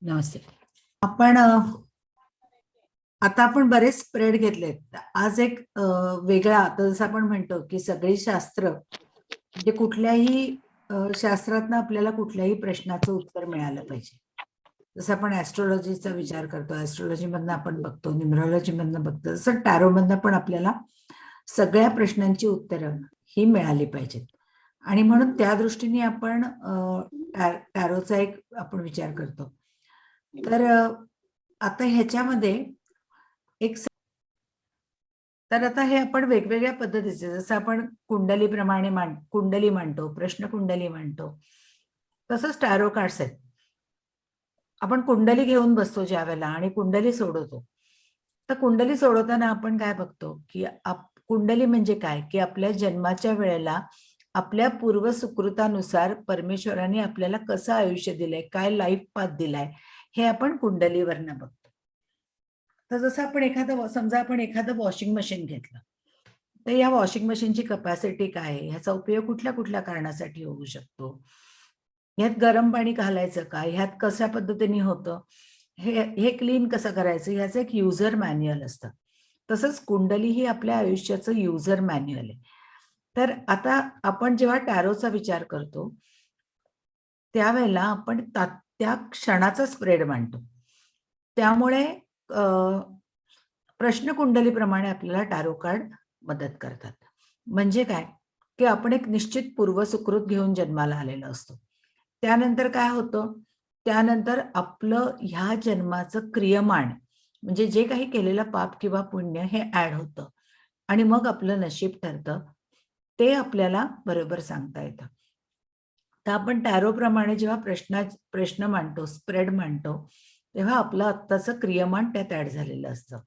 नमस्ते. आपण आता आपण बरेच स्प्रेड घेतलेत. आज एक वेगळा, आता जसं आपण म्हणतो की सगळी शास्त्र म्हणजे कुठल्याही शास्त्रातनं आपल्याला कुठल्याही प्रश्नाचं उत्तर मिळालं पाहिजे. जसं आपण ऍस्ट्रॉलॉजीचा विचार करतो, ऍस्ट्रॉलॉजी मधनं आपण बघतो, न्यूमरॉलॉजी मधनं बघतो, तसं टॅरो मधनं पण आपल्याला सगळ्या प्रश्नांची उत्तरं ही मिळाली पाहिजेत. आणि म्हणून त्या दृष्टीने आपण टॅरोचा एक आपण विचार करतो. तर आता ह्याच्यामध्ये एक तर आता हे आपण वेगवेगळ्या पद्धतीचे, जसं आपण कुंडलीप्रमाणे कुंडली मांडतो, प्रश्न कुंडली मांडतो, तसंच टॅरो कार्ड्स आहेत. आपण कुंडली घेऊन बसतो ज्या वेळेला आणि कुंडली सोडवतो, तर कुंडली सोडवताना आपण काय बघतो की कुंडली म्हणजे काय, की आपल्या जन्माच्या वेळेला आपल्या पूर्व सुकृतानुसार परमेश्वराने आपल्याला कसं आयुष्य दिलंय, काय लाईफ पाथ दिलाय, हे आपण कुंडलीवरनं बघतो. तर जसं आपण समजा आपण एखादं वॉशिंग मशीन घेतलं, तर या वॉशिंग मशीनची कपॅसिटी काय आहे, ह्याचा उपयोग कुठल्या कुठल्या कारणासाठी होऊ शकतो, ह्यात गरम पाणी घालायचं का, ह्यात कशा पद्धतीने होतं, हे क्लीन कसं करायचं, ह्याचं एक युजर मॅन्युअल असतं. तसंच कुंडली ही आपल्या आयुष्याचं युजर मॅन्युअल आहे. तर आता आपण जेव्हा टॅरोचा विचार करतो त्यावेळेला आपण त्या क्षणाचा स्प्रेड मांडतो. त्यामुळे प्रश्न कुंडलीप्रमाणे आपल्याला टॅरो कार्ड मदत करतात. म्हणजे काय, की आपण एक निश्चित पूर्वसुकृत घेऊन जन्माला आलेलो असतो. त्यानंतर काय होतं, त्यानंतर आपलं ह्या जन्माचं क्रियमाण म्हणजे जे काही केलेलं पाप किंवा पुण्य हे ऍड होतं आणि मग आपलं नशीब ठरतं, ते आपल्याला बरोबर सांगता येतं. तर आपण टॅरोप्रमाणे जेव्हा प्रश्न मांडतो, स्प्रेड मांडतो, तेव्हा आपलं आत्ताचं क्रियमाण त्यात ऍड झालेलं असतं.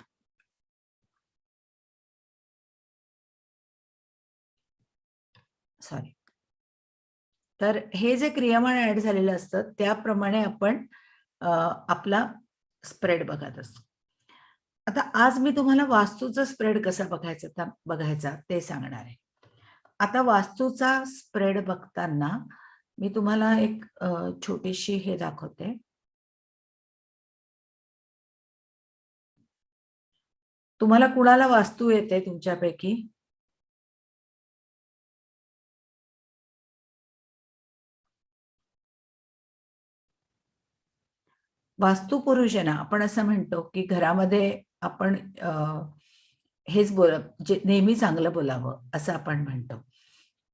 सॉरी. तर हे जे क्रियमाण ऍड झालेलं असतं त्याप्रमाणे आपण आपला स्प्रेड बघत असतो. आता आज मी तुम्हाला वास्तूचा स्प्रेड कसा बघायचा ते सांगणार आहे. आता वास्तूचा स्प्रेड बघताना मी तुम्हाला एक छोटीशी हे दाखवते. तुम्हाला कुणाला वास्तू येते तुमच्यापैकी? वास्तुपुरुष आहे ना, आपण असं म्हणतो की घरामध्ये आपण हेच जे नेहमी चांगलं बोलावं असं आपण म्हणतो.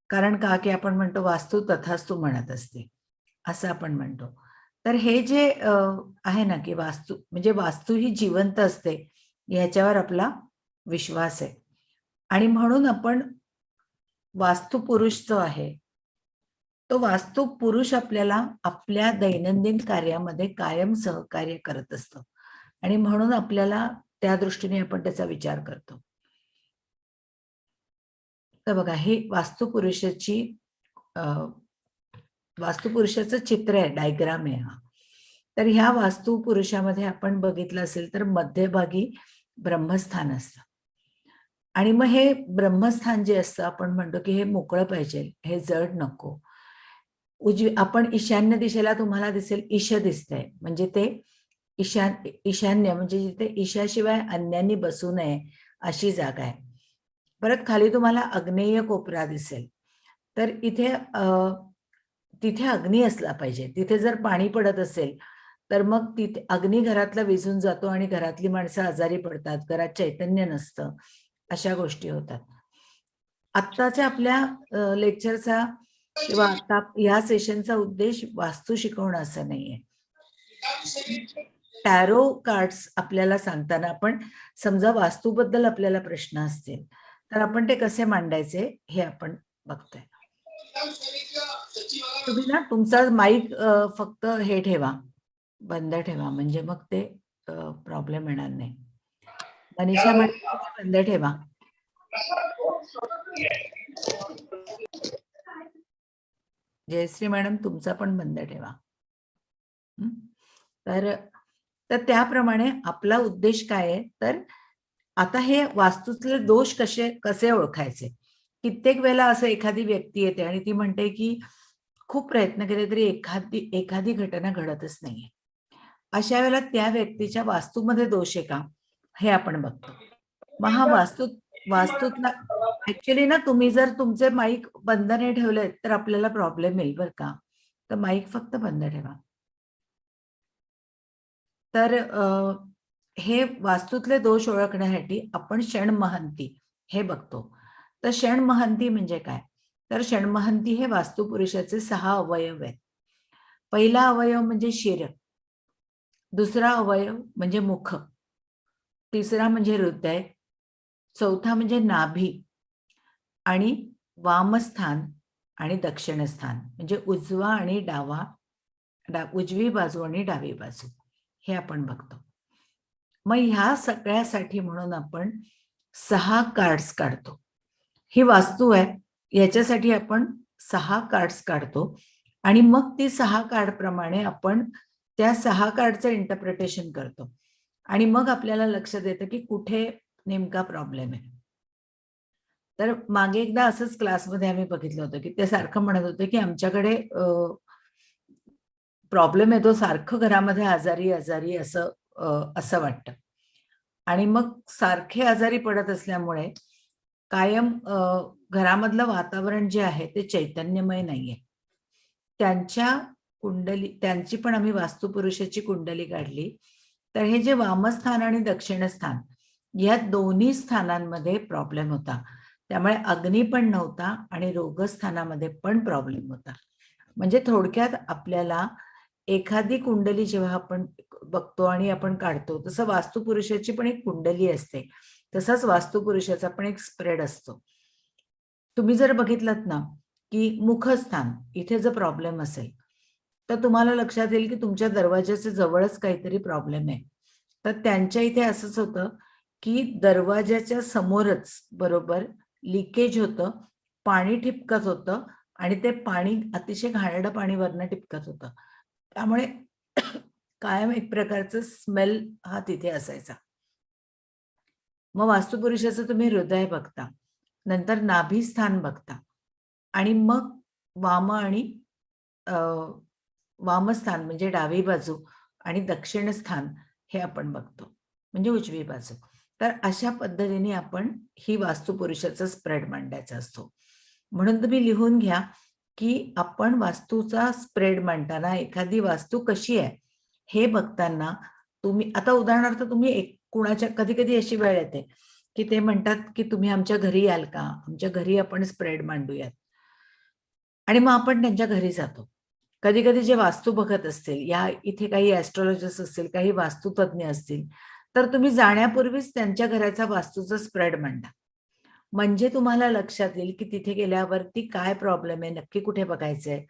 कारण का, की आपण म्हणतो वास्तू तथास्तु म्हणत असते, असं आपण म्हणतो. तर हे जे आहे ना, की वास्तू म्हणजे वास्तू ही जिवंत असते, ह्याच्यावर आपला विश्वास आहे. आणि म्हणून आपण वास्तुपुरुष जो आहे, तो वास्तू पुरुष आपल्याला आपल्या दैनंदिन कार्यामध्ये कायम सहकार्य करत असतो आणि म्हणून आपल्याला त्या दृष्टीने आपण त्याचा विचार करतो. तर बघा, हे वास्तुपुरुषाचं चित्र आहे, डायग्राम आहे हा. तर ह्या वास्तुपुरुषामध्ये आपण बघितलं असेल तर मध्यभागी ब्रह्मस्थान असतं आणि मग हे ब्रह्मस्थान जे असतं, आपण म्हणतो की हे मोकळं पाहिजे, हे जड नको. आपण ईशान्य दिशेला तुम्हाला दिसेल ईश दिसतंय, म्हणजे ते ईशान्य म्हणजे जिथे ईशाशिवाय अन्यांनी बसू नये अशी जागा आहे. परत खाली तुम्हाला आग्नेय कोपरा दिसेल, तर तिथे अग्नी असला पाहिजे. तिथे जर पाणी पडत असेल तर मग तिथे अग्नी घरातला विझून जातो आणि घरातली माणसं आजारी पडतात, घरात चैतन्य नसतं, अशा गोष्टी होतात. आत्ताच्या आपल्या लेक्चरचा किंवा आता या सेशनचा उद्देश वास्तू शिकवणं असं नाहीये. टॅरो कार्ड्स आपल्याला सांगताना आपण समजा वास्तूबद्दल आपल्याला प्रश्न असतील तर आपण ते कसे मांडायचे हे आपण बघतोय. तुम्ही ना तुमचा माईक फक्त हे ठेवा, बंद ठेवा, म्हणजे मग ते प्रॉब्लेम येणार नाही. मनीषा मॅडम बंद ठेवा. जयश्री मॅडम तुमचा पण बंद ठेवा. तर त्याप्रमाणे आपला उद्देश काय आहे, तर आता हे वास्तूतले दोष कसे ओळखायचे. कित्येक वेळेला असं एखादी व्यक्ती येते आणि ती म्हणते की खूप प्रयत्न केले तरी एखादी घटना घडतच नाहीये. अशा वेळेला त्या व्यक्तीच्या वास्तूमध्ये दोष आहे का हे आपण बघतो. मग हा वास्तूतला ऍक्च्युली ना, तुम्ही जर तुमचे माईक बंद नाही ठेवले तर आपल्याला प्रॉब्लेम येईल बरं का. तर माईक फक्त बंद ठेवा. तर हे वास्तूतले दोष ओळखण्यासाठी आपण षण्महंती हे बघतो. तर षण्महंती म्हणजे काय? तर षण्महंती हे वास्तुपुरुषाचे 6 अवयव आहेत. पहिला अवयव म्हणजे शिर, दुसरा अवयव म्हणजे मुख, तिसरा म्हणजे हृदय, चौथा म्हणजे नाभी आणि वामस्थान आणि दक्षिणस्थान म्हणजे उजवा आणि डावा, उजवी बाजू आणि डावी बाजू हे आपण बघतो. मग ह्या सगळ्यासाठी म्हणून आपण 6 कार्ड्स काढतो. ही वास्तू आहे, याच्यासाठी आपण 6 कार्ड्स काढतो आणि मग ती 6 कार्ड प्रमाणे आपण त्या 6 कार्डचं इंटरप्रिटेशन करतो आणि मग आपल्याला लक्षात येतं की कुठे नेमका प्रॉब्लेम आहे. तर मागे एकदा असंच क्लासमध्ये आम्ही बघितलं होतं की ते सारखं म्हणत होते की आमच्याकडे प्रॉब्लेम येतो, सारखं घरामध्ये आजारी आजारी असं वाटतं आणि मग सारखे आजारी पडत असल्यामुळे कायम घरामधलं वातावरण जे आहे ते चैतन्यमय नाहीये. त्यांची पण आम्ही वास्तुपुरुषाची कुंडली काढली. तर हे जे वामस्थान आणि दक्षिणस्थान या दोन्ही स्थानांमध्ये प्रॉब्लेम होता. त्यामुळे अग्नी पण नव्हता आणि रोगस्थानामध्ये पण प्रॉब्लेम होता. म्हणजे थोडक्यात आपल्याला एखादी कुंडली जेव्हा आपण बघतो आणि आपण काढतो, तसं वास्तुपुरुषाची पण एक कुंडली असते, तसंच वास्तुपुरुषाचा पण एक स्प्रेड असतो. तुम्ही जर बघितलं ना की मुखस्थान इथे जर प्रॉब्लेम असेल तर तुम्हाला लक्षात येईल की तुमच्या दरवाजाच्या जवळच काहीतरी प्रॉब्लेम आहे. तर त्यांच्या इथे असंच होतं की दरवाजाच्या समोरच बरोबर लिकेज होतं, पाणी ठिपकत होतं आणि ते पाणी अतिशय घाणेरडं पाणी वरनं टिपकत होतं. त्यामुळे कायम एक प्रकारचं स्मेल हा तिथे असायचा. मग वास्तुपुरुषाचं तुम्ही हृदय बघता, नंतर नाभी स्थान बघता आणि मग वाम आणि वामस्थान म्हणजे डावी बाजू आणि दक्षिण स्थान हे आपण बघतो म्हणजे उजवी बाजू. तर अशा पद्धतीने आपण ही वास्तुपुरुषाचा स्प्रेड मांडायचा असतो. म्हणून तुम्ही लिहून घ्या की आपण वास्तूचा स्प्रेड मांडताना एखादी वास्तू कशी आहे हे बघताना तुम्ही आता उदाहरणार्थ तुम्ही कुणाच्या कधी कधी अशी वेळ येते की ते म्हणतात की तुम्ही आमच्या घरी याल का, आमच्या घरी आपण स्प्रेड मांडूयात आणि मग आपण त्यांच्या घरी जातो. कधी कधी जे वास्तू बघत असतील, या इथे काही ऍस्ट्रॉलॉजिस्ट असतील, काही वास्तुतज्ञ असतील, तर तुम्ही जाण्यापूर्वीच त्यांच्या घराचा वास्तूचा स्प्रेड मांडा. म्हणजे तुम्हाला लक्षात येईल की तिथे गेल्यावरती काय प्रॉब्लेम आहे, नक्की कुठे बघायचंय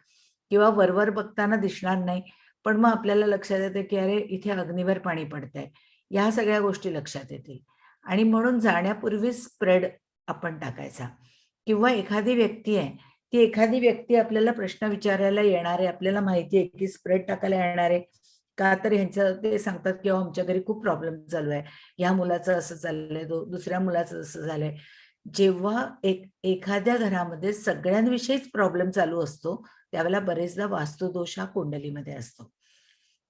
किंवा वरवर बघताना दिसणार नाही, पण मग आपल्याला लक्षात येते की अरे इथे अग्नीवर पाणी पडतंय. या सगळ्या गोष्टी लक्षात येतील आणि म्हणून जाण्यापूर्वीच स्प्रेड आपण टाकायचा. किंवा एखादी व्यक्ती आहे, ती एखादी व्यक्ती आपल्याला प्रश्न विचारायला येणार आहे, आपल्याला माहिती आहे की स्प्रेड टाकायला येणार आहे का, तर ह्यांचं ते सांगतात की आमच्या घरी खूप प्रॉब्लेम चालू आहे, ह्या मुलाचं असं चाललंय, दुसऱ्या मुलाचं असं झालंय. जेव्हा एखाद्या घरामध्ये सगळ्यांविषयीच प्रॉब्लेम चालू असतो त्यावेळेला बरेचदा वास्तुदोष हा कुंडलीमध्ये असतो.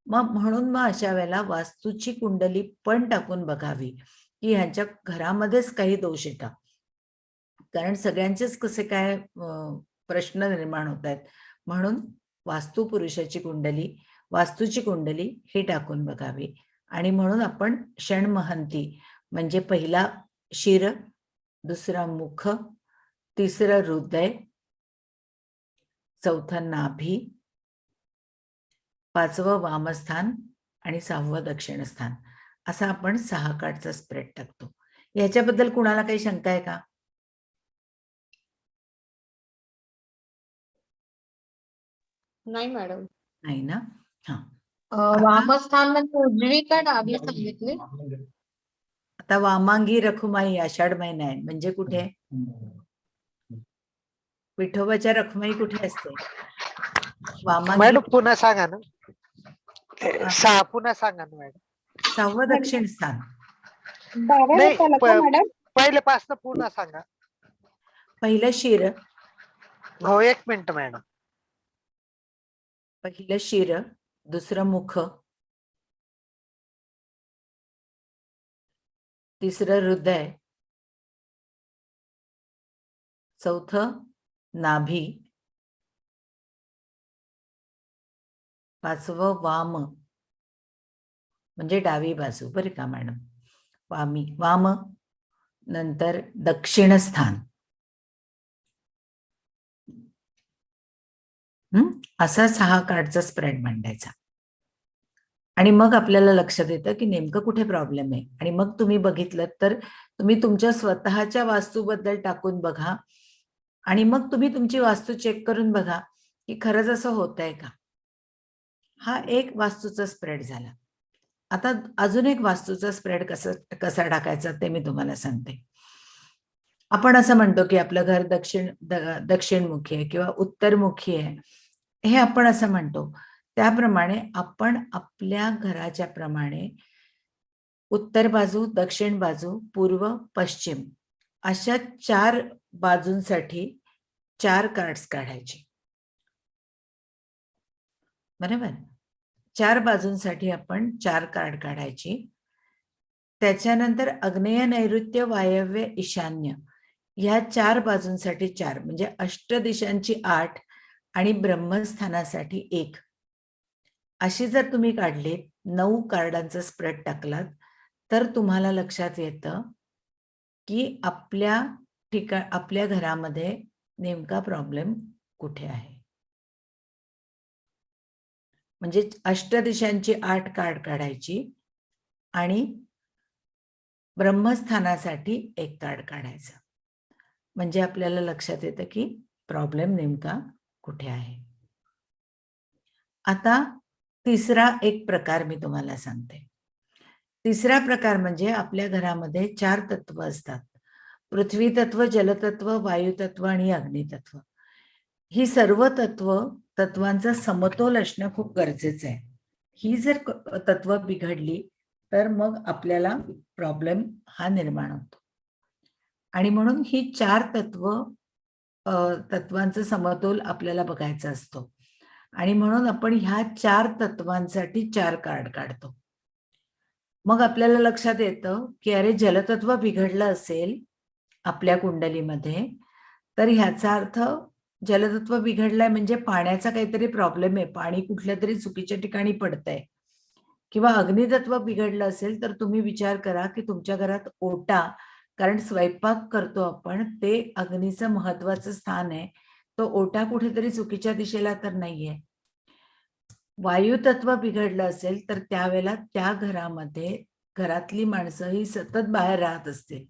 म्हणून अशा वेळेला वास्तूची कुंडली पण टाकून बघावी की ह्यांच्या घरामध्येच काही दोष येतात, कारण सगळ्यांचेच कसे काय प्रश्न निर्माण होत आहेत. म्हणून वास्तुपुरुषाची कुंडली, वास्तूची कुंडली हे टाकून बघावी आणि म्हणून आपण षण्महंती म्हणजे पहिला शिर, दुसरा मुख, तिसरं हृदय, चौथं नाभी, 5वं वामस्थान आणि 6वं दक्षिणस्थान असा आपण 6 कार्डचा स्प्रेड टाकतो. याच्याबद्दल कुणाला काही शंका आहे का? नाही मॅडम. नाही ना? हा. वामस्थान म्हणजे उजवी का डावी सांगितले? आता वामांगी रखुमाई आषाढ महिना आहे म्हणजे कुठे? विठोबाच्या रखुमाई कुठे असते? वामांगी मॅडम पुन्हा सांगा ना. पुन्हा सांगा ना मॅडम. 6वं दक्षिण स्थान. नाही पहिल्यापासून पुन्हा सांगा. पहिलं शिर. हो, 1 मिनिट मॅडम. पहिलं शिर, दुसरं मुख, तिसरं हृदय, चौथं नाभी, पाचवं वाम म्हणजे डावी बाजू, बरं का मॅडम, वाम, नंतर दक्षिण स्थान. असा 6 कार्डचा स्प्रेड मांडायचा. आणि मग आपल्याला लक्षात येतं की नेमकं कुठे प्रॉब्लेम आहे. आणि मग तुम्ही बघितलं तर तुम्ही तुमच्या स्वतःच्या वास्तूबद्दल टाकून बघा आणि मग तुम्ही तुमची वास्तू चेक करून बघा की खरंच असं होतंय का. हा एक वास्तूचा स्प्रेड झाला. आता अजून एक वास्तूचा स्प्रेड कसा टाकायचा ते मी तुम्हाला सांगते. आपण असं म्हणतो की आपलं घर दक्षिणमुखी आहे किंवा उत्तरमुखी आहे, हे आपण असं म्हणतो. त्याप्रमाणे आपण आपल्या घराच्या प्रमाणे उत्तर बाजू, दक्षिण बाजू, पूर्व, पश्चिम अशा 4 बाजूंसाठी 4 कार्ड्स काढायचे. बरोबर? 4 बाजूंसाठी आपण 4 कार्ड काढायची. त्याच्यानंतर आग्नेय, नैऋत्य, वायव्य, ईशान्य ह्या 4 बाजूंसाठी 4 म्हणजे अष्टदिशांची 8 आणि ब्रह्मस्थानासाठी 1 अशी जर तुम्ही काढलीत, 9 कार्डांचा स्प्रेड टाकलात, तर तुम्हाला लक्षात येतं की आपल्या घरामध्ये नेमका प्रॉब्लेम कुठे आहे. म्हणजे अष्टदिशांची 8 कार्ड काढायची आणि ब्रह्मस्थानासाठी 1 कार्ड काढायचं. म्हणजे आपल्याला लक्षात येतं की प्रॉब्लेम नेमका कुठे आहे. आता तिसरा एक प्रकार मी तुम्हाला सांगते. तिसरा प्रकार म्हणजे आपल्या घरामध्ये 4 तत्व असतात. पृथ्वी तत्व, जलतत्व, वायुतत्व आणि अग्नितत्व. ही सर्व तत्वांचा समतोल असणं खूप गरजेचं आहे. ही जर तत्व बिघडली तर मग आपल्याला प्रॉब्लेम हा निर्माण होतो. आणि म्हणून ही 4 तत्वांचा समतोल आपल्याला बघायचा असतो. आणि म्हणून आपण ह्या 4 तत्वांसाठी 4 कार्ड काढतो. मग आपल्याला लक्षात येतं की अरे जलतत्व बिघडलं असेल आपल्या कुंडलीमध्ये, तर ह्याचा अर्थ जलतत्व बिघडलंय म्हणजे पाण्याचा काहीतरी प्रॉब्लेम आहे, पाणी कुठल्या तरी चुकीच्या ठिकाणी पडतंय. किंवा अग्नितत्व बिघडलं असेल तर तुम्ही विचार करा की तुमच्या घरात ओटा, कारण स्वयंपाक करतो आपण, ते अग्नीचं महत्वाचं स्थान आहे, तो ओटा कुठेतरी चुकीच्या दिशेला तर नाहीये. वायुतत्व बिघडलं असेल तर त्यावेळेला त्या घरामध्ये घरातली माणसं ही सतत बाहेर राहत असतील,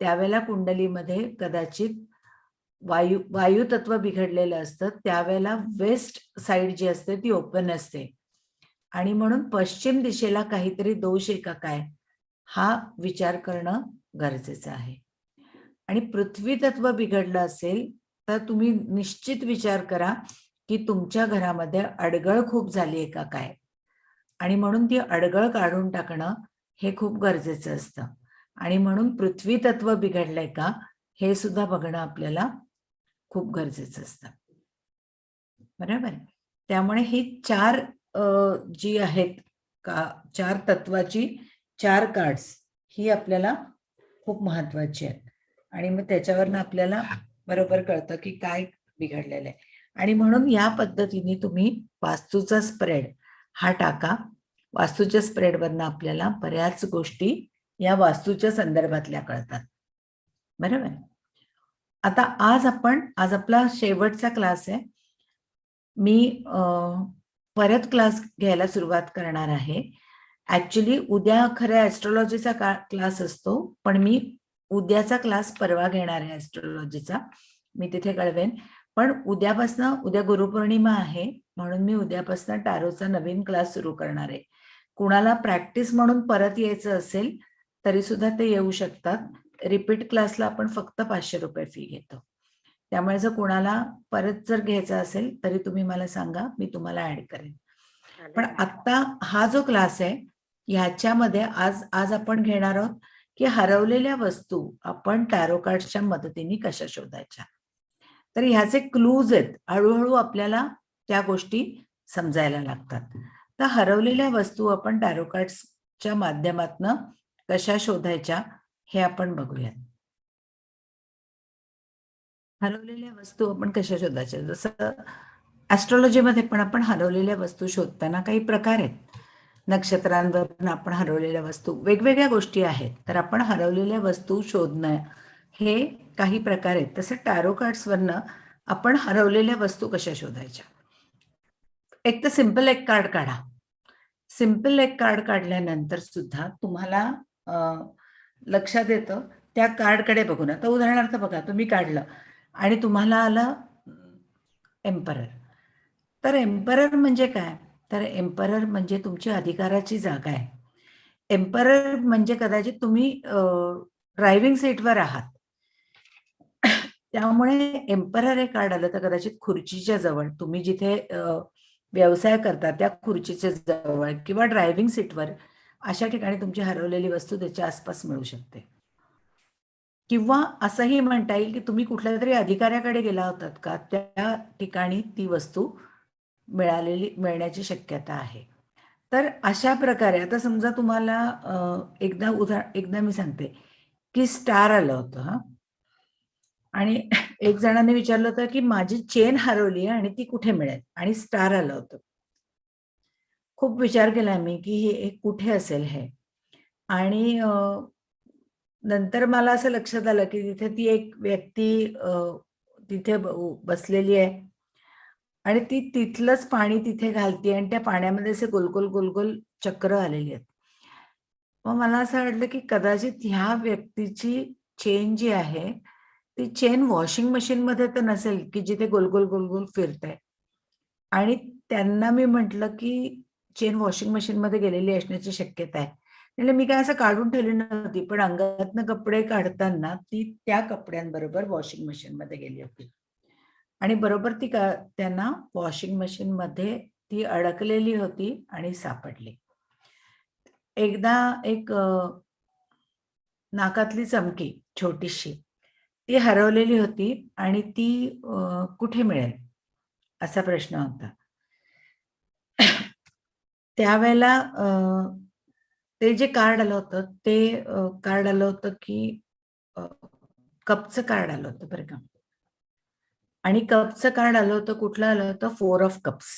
त्यावेळेला कुंडलीमध्ये कदाचित वायुतत्व बिघडलेलं असतं, त्यावेळेला वेस्ट साइड जी असते ती ओपन असते आणि म्हणून पश्चिम दिशेला काहीतरी दोष आहे का काय, हा विचार करणं गरजेचं आहे. आणि पृथ्वी तत्व बिघडलं असेल तर तुम्ही निश्चित विचार करा की तुमच्या घरामध्ये अडगळ खूप झाली आहे का काय, आणि म्हणून ती अडगळ काढून टाकणं हे खूप गरजेचं असतं. आणि म्हणून पृथ्वी तत्व बिघडलंय का हे सुद्धा बघणं आपल्याला खूप गरजेचं असतं. बरोबर? त्यामुळे ही 4 जी आहेत का 4 तत्वाची 4 कार्ड्स ही आपल्याला खूप महत्वाची आहेत. आणि मग त्याच्यावरनं आपल्याला बरोबर कळतं की काय बिघडलेलं आहे. आणि म्हणून या पद्धतीने तुम्ही वास्तूचा स्प्रेड हा टाका. वास्तूच्या स्प्रेडवरनं आपल्याला बऱ्याच गोष्टी या वास्तूच्या संदर्भातल्या कळतात. बरोबर? आता आज आपला शेवटचा क्लास आहे. मी परत क्लास घ्यायला सुरुवात करणार आहे. ऍक्च्युली उद्या खऱ्या ऍस्ट्रॉलॉजीचा क्लास असतो, पण मी उद्याचा क्लास परवा घेणार आहे ऍस्ट्रॉलॉजीचा, मी तिथे कळवेन. पण उद्या गुरुपौर्णिमा आहे, म्हणून मी उद्यापासून टॅरोचा नवीन क्लास सुरू करणार आहे. कुणाला प्रॅक्टिस म्हणून परत यायचं असेल तरी सुद्धा ते येऊ शकतात. रिपीट क्लासला आपण फक्त 500 रुपये फी घेतो. त्यामुळे जर कोणाला परत जर घ्यायचा असेल तरी तुम्ही मला सांगा, मी तुम्हाला ऍड करेन. पण आता हा जो क्लास आहे ह्याच्यामध्ये आज आपण घेणार आहोत की हरवलेल्या वस्तू आपण टॅरो कार्ड्सच्या मदतीने कशा शोधायच्या. तर ह्याचे क्लूज आहेत, हळूहळू आपल्याला त्या गोष्टी समजायला लागतात. तर हरवलेल्या वस्तू आपण टॅरो कार्ड्सच्या माध्यमातून कशा शोधायच्या हे आपण बघूयात. हरवलेल्या वस्तू आपण कशा शोधायच्या, जसं ॲस्ट्रॉलॉजीमध्ये पण आपण हरवलेल्या वस्तू शोधताना काही प्रकार आहेत. नक्षत्रांवरून आपण हरवलेल्या वस्तू, वेगवेगळ्या गोष्टी आहेत. तर आपण हरवलेल्या वस्तू शोधणं हे काही प्रकार आहेत. तसं टॅरो कार्ड्सवरनं आपण हरवलेल्या वस्तू कशा शोधायच्या. एक तर सिम्पल एक कार्ड काढा. सिम्पल एक कार्ड काढल्यानंतर सुद्धा तुम्हाला लक्षात येतं त्या कार्डकडे बघून. आता उदाहरणार्थ बघा, तुम्ही काढलं आणि तुम्हाला आलं एम्परर. तर एम्परर म्हणजे काय, तर एम्परर म्हणजे तुमची अधिकाराची जागा आहे. एम्परर म्हणजे कदाचित तुम्ही ड्रायव्हिंग सीटवर आहात. त्यामुळे एम्परर हे कार्ड आलं तर कदाचित खुर्चीच्या जवळ, तुम्ही जिथे व्यवसाय करता त्या खुर्चीच्या जवळ किंवा ड्रायव्हिंग सीटवर, अशा ठिकाणी तुमची हरवलेली वस्तू त्याच्या आसपास मिळू शकते. किंवा असंही म्हणता येईल की तुम्ही कुठल्या तरी अधिकाऱ्याकडे गेला होतात का, त्या ठिकाणी ती वस्तू मिळण्याची शक्यता आहे. तर अशा प्रकारे आता समजा तुम्हाला एकदा मी सांगते की स्टार आलं होतं हा, आणि एक जणाने विचारलं होतं की माझी चेन हरवली आहे आणि ती कुठे मिळेल, आणि स्टार आलं होतं. खूप विचार केला मी की हे कुठे असेल हे, आणि नंतर मला असं लक्षात आलं की तिथे ती एक व्यक्ती तिथे बसलेली आहे आणि ती तिथलंच पाणी तिथे घालते आणि त्या पाण्यामध्ये असे गोलगोल गोलगोल चक्र आलेली आहेत. मग मला असं वाटलं की कदाचित ह्या व्यक्तीची चेन जी आहे ती चेन वॉशिंग मशीन मध्ये तर नसेल की जिथे गोलगोल गोलगोल फिरते. आणि त्यांना मी म्हटलं की चेन वॉशिंग मशीन मध्ये गेलेली असण्याची शक्यता आहे. म्हणजे मी काय असं काढून ठेवली नव्हती, पण अंगातनं कपडे काढताना ती त्या कपड्यांबरोबर वॉशिंग मशीन मध्ये गेली होती आणि बरोबर ती त्यांना वॉशिंग मशीन मध्ये ती अडकलेली होती आणि सापडली. एकदा एक नाकातली चमकी छोटीशी ती हरवलेली होती आणि ती कुठे मिळेल असा प्रश्न होता. त्यावेळेला ते जे कार्ड आलं होतं ते कार्ड आलं होतं की कपचं कार्ड आलं होतं बरं का. आणि कपचं कार्ड आलं होतं, कुठलं आलं होतं, 4 ऑफ कप्स.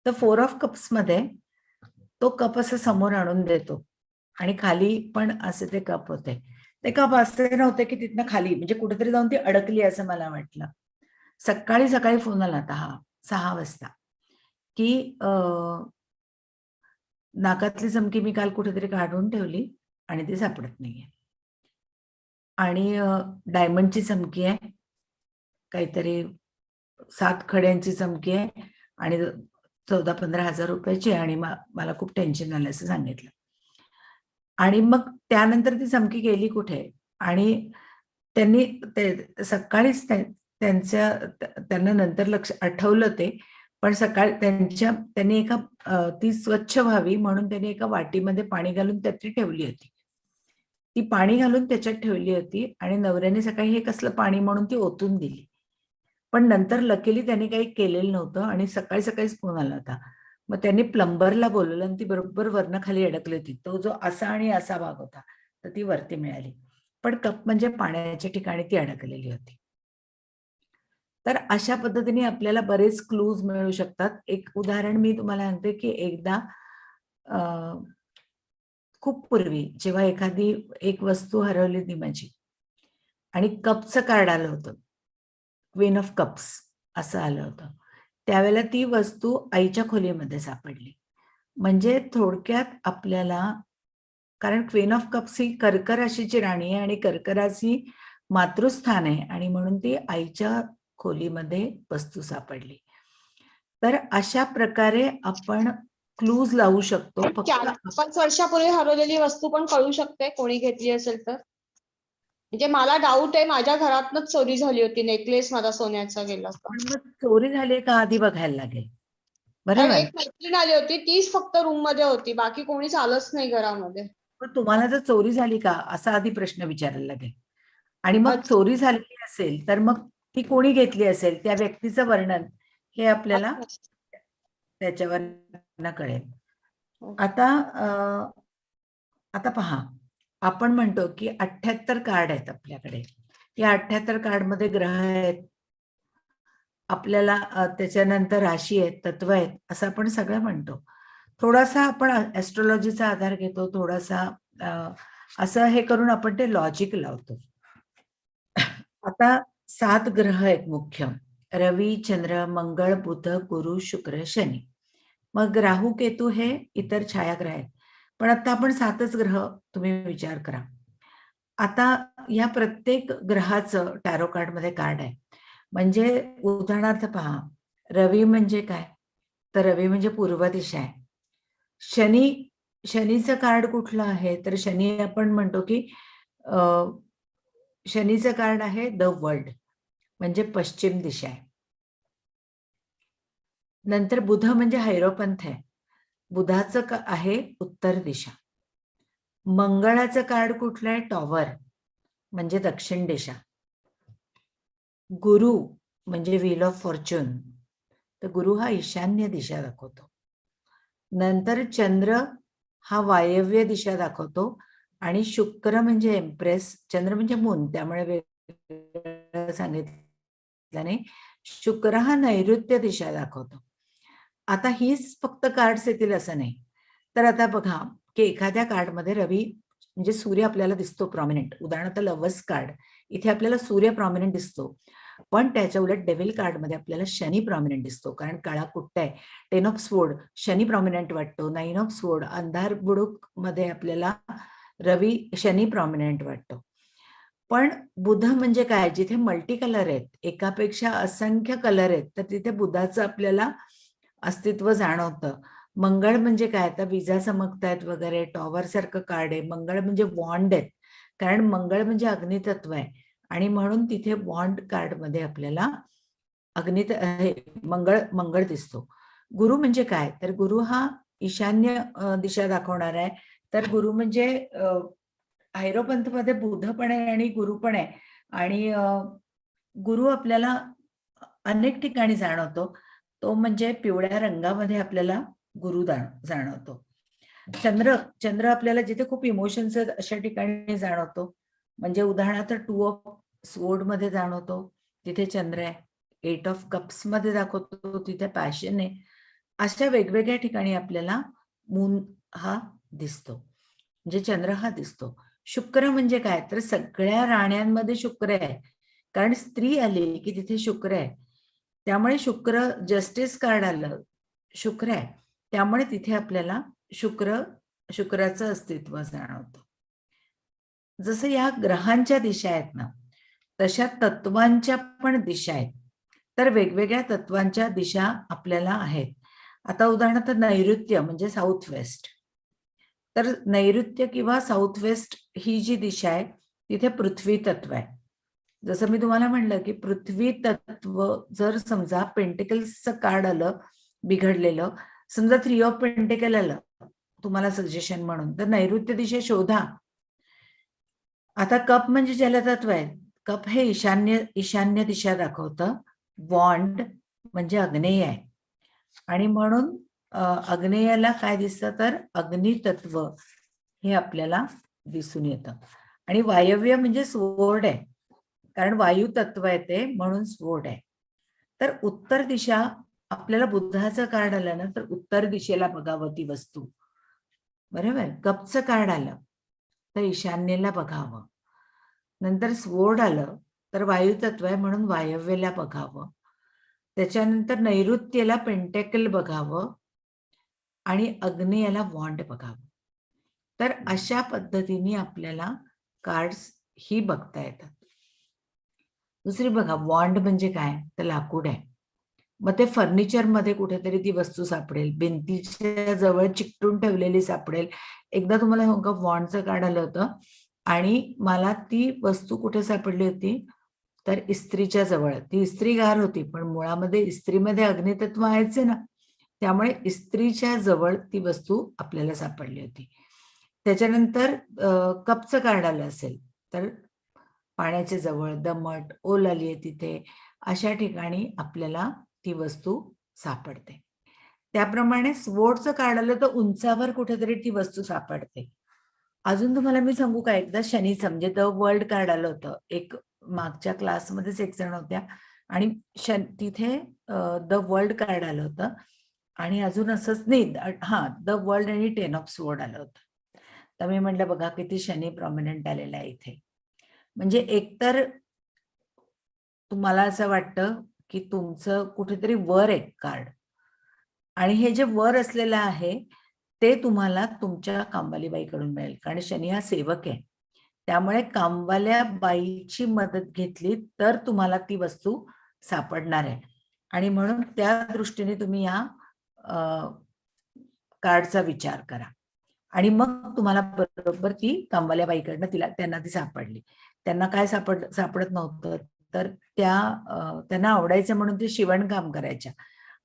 तर 4 ऑफ कप्स मध्ये तो कप असं समोर आणून देतो आणि खाली पण असे ते कप होते. ते कप असे नव्हते की तिथनं खाली म्हणजे कुठेतरी जाऊन ती अडकली असं मला वाटलं. सकाळी फोन आला होता 6 वाजता की नाकातली चमकी मी काल कुठेतरी काढून ठेवली आणि ती सापडत नाहीये. आणि डायमंडची चमकी आहे, काहीतरी 7 खड्यांची चमकी आहे आणि 14-15 हजार रुपयाची, आणि मला खूप टेन्शन आलं असं सांगितलं. आणि मग त्यानंतर ती चमकी गेली कुठे, आणि त्यांनी ते सकाळीच त्यांना नंतर लक्ष आठवलं ते, पण त्यांनी ती स्वच्छ व्हावी म्हणून त्यांनी एका वाटीमध्ये पाणी घालून त्यात ठेवली होती. ती पाणी घालून त्याच्यात ठेवली होती आणि नवऱ्याने सकाळी हे कसलं पाणी म्हणून ती ओतून दिली. पण नंतर लकीली त्यांनी काही केलेलं नव्हतं आणि सकाळीच फोन आला होता. मग त्यांनी प्लंबरला बोलवलं आणि ती बरोबर वरनं खाली अडकली होती. तो जो असा आणि असा भाग होता, तर ती वरती मिळाली. पण कप म्हणजे पाण्याच्या ठिकाणी ती अडकलेली होती. तर अशा पद्धतीने आपल्याला बरेच क्लूज मिळू शकतात. एक उदाहरण मी तुम्हाला सांगते की एकदा खूप पूर्वी जेव्हा एखादी एक वस्तू हरवली होती माझी आणि कपचं कार्ड आलं होतं, क्वीन ऑफ कप्स असं आलं होतं, त्यावेळेला ती वस्तू आईच्या खोलीमध्ये सापडली. म्हणजे थोडक्यात आपल्याला, कारण क्वीन ऑफ कप्स ही कर्क राशीची राणी आहे आणि कर्क राशी मातृस्थान आहे आणि म्हणून ती आईच्या खोलीमध्ये वस्तू सापडली. तर अशा प्रकारे आपण क्लूज लावू शकतो. फक्त 4-5 वर्षापूर्वी हरवलेली वस्तू पण कळू शकते कोणी घेतली असेल तर. म्हणजे मला डाऊट आहे, माझ्या घरातनच चोरी झाली होती, नेकलेस माझा सोन्याचा गेला होता. पण मग चोरी झाली का आधी बघायला लागेल, कारण बरोबर. एक मैत्रीण आली होती, तीच फक्त रूम मध्ये होती, बाकी कोणीच आलंच नाही घरामध्ये. पण तुम्हाला जर चोरी झाली का असा आधी प्रश्न विचारायला लागेल. आणि मग अच्छा. चोरी झालेली असेल तर मग ती कोणी घेतली असेल, त्या व्यक्तीचं वर्णन हे आपल्याला त्याच्यावर कळेल. हो. आता आता पहा, आपण म्हणतो की 78 कार्ड आहेत आपल्याकडे. या 78 कार्डमध्ये ग्रह आहेत, आपल्याला त्याच्यानंतर राशी आहेत, तत्व आहेत, असं आपण सगळं म्हणतो. थोडासा आपण ऍस्ट्रॉलॉजीचा आधार घेतो, थोडासा असं हे करून आपण ते लॉजिक लावतो. आता 7 ग्रह आहेत मुख्य: रवी, चंद्र, मंगळ, बुध, गुरु, शुक्र, शनी. मग राहू, केतू हे इतर छायाग्रह आहेत. पण आता आपण 7च ग्रह तुम्ही विचार करा. आता या प्रत्येक ग्रहाचं टॅरो कार्ड मध्ये कार्ड आहे. म्हणजे उदाहरणार्थ पहा, रवी म्हणजे काय? तर रवी म्हणजे पूर्व दिशा आहे. शनीचं कार्ड कुठलं आहे? तर शनी आपण म्हणतो की शनीचं कार्ड आहे द वर्ल्ड, म्हणजे पश्चिम दिशा आहे. नंतर बुध म्हणजे हैरोपंथ आहे. बुधाचं आहे उत्तर दिशा. मंगळाचं कार्ड कुठलं आहे? टॉवर, म्हणजे दक्षिण दिशा. गुरु म्हणजे व्हील ऑफ फॉर्च्यून, तर गुरु हा ईशान्य दिशा दाखवतो. नंतर चंद्र हा वायव्य दिशा दाखवतो आणि शुक्र म्हणजे एम्प्रेस, चंद्र म्हणजे मून, त्यामुळे सांगितल्याने शुक्र हा नैऋत्य दिशा दाखवतो. आता हीच फक्त कार्ड्स येतील असं नाही. तर आता बघा की एखाद्या कार्डमध्ये रवी म्हणजे सूर्य आपल्याला दिसतो प्रॉमिनंट. उदाहरणार्थ लव्हर्स कार्ड, इथे आपल्याला सूर्य प्रॉमिनंट दिसतो. पण त्याच्या उलट डेव्हिल कार्डमध्ये आपल्याला शनी प्रॉमिनंट दिसतो, कारण काळा कुट्टा आहे. 10 ऑफ स्वोर्ड शनी प्रॉमिनंट वाटतो. 9 ऑफ स्वोर्ड अंधार बुडूक मध्ये आपल्याला शनी प्रॉमिनंट वाटतो. पण बुध म्हणजे काय? जिथे मल्टी कलर आहेत, एकापेक्षा असंख्य कलर आहेत, तर तिथे बुधाचं आपल्याला अस्तित्व जाणवतं. मंगळ म्हणजे काय? तर विजा चमकतायत वगैरे, टॉवर सारखं कार्ड आहे. मंगळ म्हणजे वॉन्ड आहेत, कारण मंगळ म्हणजे अग्नितत्व आहे आणि म्हणून तिथे वॉन्ड कार्ड मध्ये आपल्याला मंगळ दिसतो. गुरु म्हणजे काय? तर गुरु हा ईशान्य दिशा दाखवणार आहे. तर गुरु म्हणजे हैरोपंथ मध्ये बुध पण आहे आणि गुरु पण आहे. आणि गुरु आपल्याला अनेक ठिकाणी जाणवतो. तो म्हणजे पिवळ्या रंगामध्ये आपल्याला गुरु जाणवतो. चंद्र आपल्याला जिथे खूप इमोशन्स आहेत अशा ठिकाणी जाणवतो. म्हणजे उदाहरणार्थ 2 ऑफ स्वोर्ड मध्ये जाणवतो, तिथे चंद्र आहे. 8 ऑफ कप्स मध्ये दाखवतो, तिथे पॅशन आहे. अशा वेगवेगळ्या ठिकाणी आपल्याला मून हा दिसतो, म्हणजे चंद्र हा दिसतो. शुक्र म्हणजे काय? तर सगळ्या राण्यांमध्ये शुक्र आहे, कारण स्त्री आली की तिथे शुक्र आहे. त्यामुळे शुक्र, जस्टिस कार्ड आलं, शुक्र आहे, त्यामुळे तिथे आपल्याला शुक्राचं अस्तित्व जाणवतं. जसं या ग्रहांच्या दिशा आहेत ना, तशा तत्वांच्या पण दिशा आहेत. तर वेगवेगळ्या तत्वांच्या दिशा आपल्याला आहेत. आता उदाहरणार्थ नैऋत्य म्हणजे साऊथ वेस्ट. तर नैऋत्य किंवा साऊथ वेस्ट ही जी दिशा आहे, तिथे पृथ्वी तत्व आहे. जसं मी तुम्हाला म्हणलं की पृथ्वी तत्व जर समजा पेंटिकल्सचं कार्ड आलं बिघडलेलं, समजा 3 ऑफ पेंटिकल आलं तुम्हाला सजेशन म्हणून, तर नैऋत्य दिशा शोधा. आता कप म्हणजे जलतत्व आहे. कप हे ईशान्य दिशा दाखवतं. वॉन्ड म्हणजे अग्नेय आहे आणि म्हणून अग्नेयाला काय दिसतं? तर अग्नितत्व हे आपल्याला दिसून येतं. आणि वायव्य म्हणजे स्वोर्ड आहे, कारण वायू तत्व आहे ते, म्हणून स्वोर्ड आहे. तर उत्तर दिशा आपल्याला बुधाचं कार्ड आलं ना, तर उत्तर दिशेला बघावं ती वस्तू, बरोबर. कपचं कार्ड आलं तर ईशान्येला बघावं. नंतर स्वोर्ड आलं तर वायू तत्व आहे, म्हणून वायव्येला बघावं. त्याच्यानंतर नैऋत्येला पेंटेकल बघावं आणि अग्नेयाला वॉन्ड बघावं. तर अशा पद्धतीने आपल्याला कार्ड्स ही बघता येतात. दुसरी बघा, वॉन्ड म्हणजे काय? तर लाकूड आहे. मग ते फर्निचर मध्ये कुठेतरी ती वस्तू सापडेल, भिंतीच्या जवळ चिकटून ठेवलेली सापडेल. एकदा तुम्हाला हो का वॉन्डचं कार्ड आलं होतं आणि मला ती वस्तू कुठे सापडली होती? तर इस्त्रीच्या जवळ. ती इस्त्री गार होती, पण मुळामध्ये इस्त्रीमध्ये अग्नितत्व आहेच आहे ना, त्यामुळे इस्त्रीच्या जवळ ती वस्तू आपल्याला सापडली होती. त्याच्यानंतर कपचं कार्ड आलं असेल तर पाण्याच्या जवळ, दमट, ओल आली आहे तिथे, अशा ठिकाणी आपल्याला ती वस्तू सापडते. त्याप्रमाणे स्वोर्डचं कार्ड आलं तर उंचावर कुठेतरी ती वस्तू सापडते. अजून तुम्हाला मी सांगू का, एकदा शनीचं म्हणजे द वर्ल्ड कार्ड आलं होतं. एक मागच्या क्लासमध्येच एक जण होत्या आणि तिथे द वर्ल्ड कार्ड आलं होतं आणि अजून असंच नाही, द वर्ल्ड आणि 10 ऑफ स्वॉर्ड आलं होतं. तर मी म्हटलं बघा किती शनी प्रॉमिनंट आलेला आहे इथे. म्हणजे एकतर तुम्हाला असं वाटतं की तुमचं कुठेतरी वर एक कार्ड आणि हे जे वर असलेलं आहे ते तुम्हाला तुमच्या कामवाली बाईकडून मिळेल, कारण शनी हा सेवक आहे. त्यामुळे कामवाल्या बाईची मदत घेतली तर तुम्हाला ती वस्तू सापडणार आहे आणि म्हणून त्या दृष्टीने तुम्ही या कार्डचा विचार करा आणि मग तुम्हाला बरोबर ती कामवाल्या बाईकडनं त्यांना ती सापडली. त्यांना काय सापडत नव्हतं, तर त्यांना आवडायचं म्हणून ते शिवणकाम करायच्या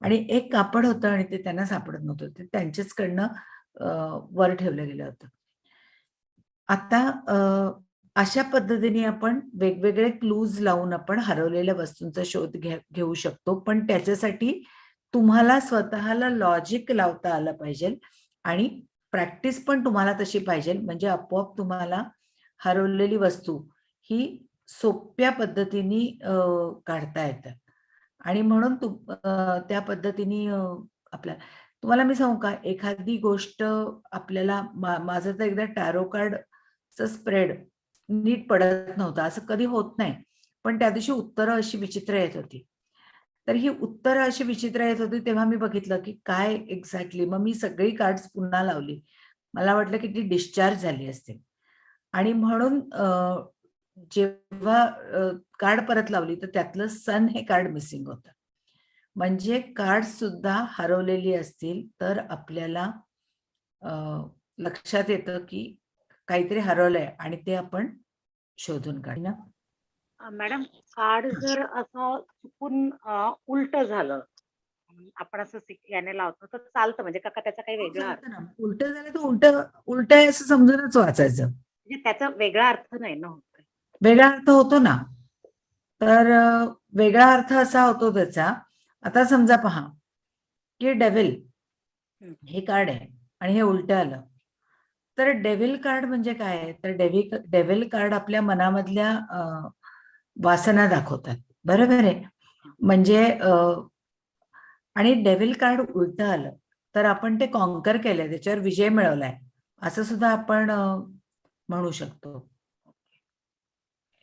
आणि एक कापड होतं आणि ते त्यांना सापडत नव्हतं, ते त्यांच्याचकडनं वर ठेवलं गेलं होतं. आता अशा पद्धतीने आपण वेगवेगळे क्लूज लावून आपण हरवलेल्या वस्तूंचा शोध घेऊ शकतो, पण त्याच्यासाठी तुम्हाला स्वतःला लॉजिक लावता आलं पाहिजे आणि प्रॅक्टिस पण तुम्हाला तशी पाहिजे, म्हणजे आपोआप तुम्हाला हरवलेली वस्तू ही सोप्या पद्धतीने काढता येतात आणि म्हणून त्या पद्धतीने आपल्या तुम्हाला मी सांगू का, एखादी गोष्ट आपल्याला माझं तर एकदा टॅरो कार्डचं स्प्रेड नीट पडत नव्हतं, असं कधी होत नाही. पण त्या दिवशी उत्तरं अशी विचित्र येत होती. तर ही उत्तरं अशी विचित्र येत होती तेव्हा मी बघितलं की काय एक्झॅक्टली, मग मी सगळी कार्ड्स पुन्हा लावली. मला वाटलं की ती डिस्चार्ज झाली असतील आणि म्हणून जेव्हा कार्ड परत लावली तर त्यातलं सन हे कार्ड मिसिंग होतं. म्हणजे कार्ड सुद्धा हरवलेली असतील तर आपल्याला लक्षात येतं की काहीतरी हरवलंय आणि ते आपण शोधून काढणं. मॅडम, कार्ड जर असं चुकून उलट झालं, आपण असं याने लावतो तर चालतं म्हणजे का त्याचा काही वेगळा अर्थ? चालतं ना, उलट झालं तर उलट आहे असं समजूनच वाचायचं. म्हणजे त्याचा वेगळा अर्थ नाही ना होत. वेगळा अर्थ होतो ना, तर वेगळा अर्थ असा होतो त्याचा. आता समजा पहा की डेव्हिल हे कार्ड आहे आणि हे उलट आलं, तर डेव्हिल कार्ड म्हणजे काय आहे, तर डेव्हिल कार्ड आपल्या मनामधल्या वासना दाखवतात, बरोबर आहे. म्हणजे आणि डेव्हिल कार्ड उलट आलं तर आपण ते कॉन्कर केलंय, त्याच्यावर विजय मिळवलाय असं सुद्धा आपण म्हणू शकतो.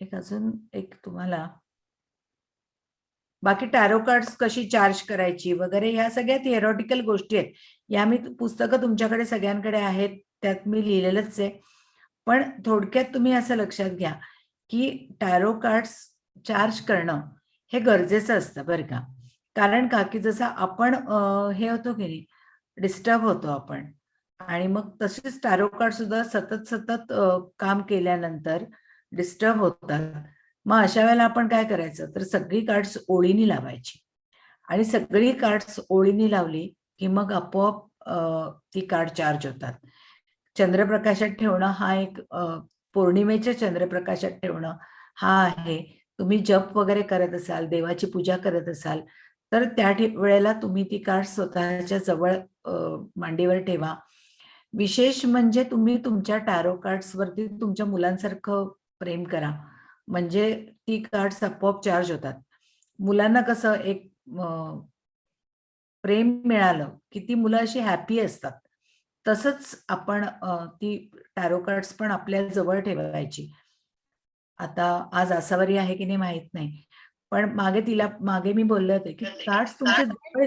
एक अजून एक तुम्हाला बाकी टॅरो कार्ड्स कशी चार्ज करायची वगैरे ह्या सगळ्या थिअरॉटिकल गोष्टी आहेत. या मी पुस्तकं तुमच्याकडे सगळ्यांकडे आहेत, त्यात मी लिहिलेलंच आहे. पण थोडक्यात तुम्ही असं लक्षात घ्या की टॅरो कार्ड्स चार्ज करणं हे गरजेचं असतं बरं का. कारण का की जसं आपण हे होतो की नाही, डिस्टर्ब होतो आपण आणि मग तसेच टॅरो कार्ड सुद्धा सतत काम केल्यानंतर डिस्टर्ब होतात. मग अशा वेळेला आपण काय करायचं, तर सगळी कार्ड्स ओळीने लावायची आणि सगळी कार्ड्स ओळीने लावली की मग आपोआप ती कार्ड चार्ज होतात. चंद्रप्रकाशात ठेवणं हा एक पौर्णिमेच्या चंद्रप्रकाशात ठेवणं हा आहे. तुम्ही जप वगैरे करत असाल, देवाची पूजा करत असाल, तर त्या वेळेला तुम्ही ती कार्ड स्वतःच्या जवळ मांडीवर ठेवा. विशेष म्हणजे तुम्ही तुमच्या टॅरो कार्ड्स वरती तुमच्या मुलांसारखं प्रेम करा. म्हणजे ती कार्ड्स आपोआप चार्ज होतात. मुलांना कसं एक प्रेम मिळालं की ती मुलं अशी हॅपी असतात. तसंच आपण ती टॅरो कार्ड्स पण आपल्या जवळ ठेवायची. आता आज आसावरी आहे की नाही माहित नाही. पण मागे मी बोलले होते की कार्ड्स तुमच्या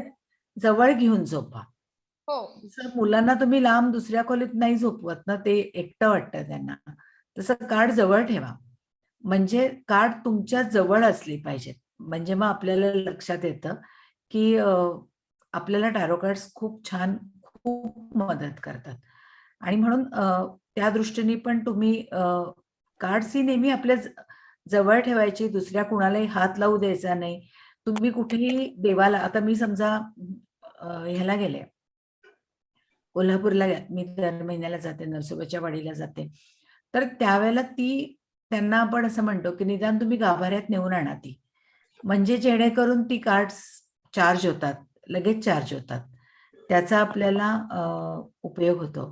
जवळ घेऊन झोपा. हो. जसं मुलांना तुम्ही लांब दुसऱ्या खोलीत नाही झोपवत ना, ते एकटं वाटतं त्यांना. तसं कार्ड जवळ ठेवा. म्हणजे कार्ड तुमच्या जवळ असली पाहिजेत. म्हणजे मग आपल्याला लक्षात येतं की आपल्याला टॅरो कार्ड्स खूप छान, खूप मदत करतात आणि म्हणून त्या दृष्टीने पण तुम्ही कार्ड्स ही नेहमी आपल्या जवळ ठेवायची, दुसऱ्या कुणालाही हात लावू द्यायचा नाही. तुम्ही कुठेही देवाला, आता मी समजा ह्याला गेले, कोल्हापूरला मी दर महिन्याला जाते, नरसोबाच्या वाडीला जाते. तर त्यावेळेला त्यांना आपण असं म्हणतो की निदान तुम्ही गाभाऱ्यात नेऊन आणा ती. म्हणजे जेणेकरून ती कार्ड्स चार्ज होतात, लगेच चार्ज होतात. त्याचा आपल्याला उपयोग होतो.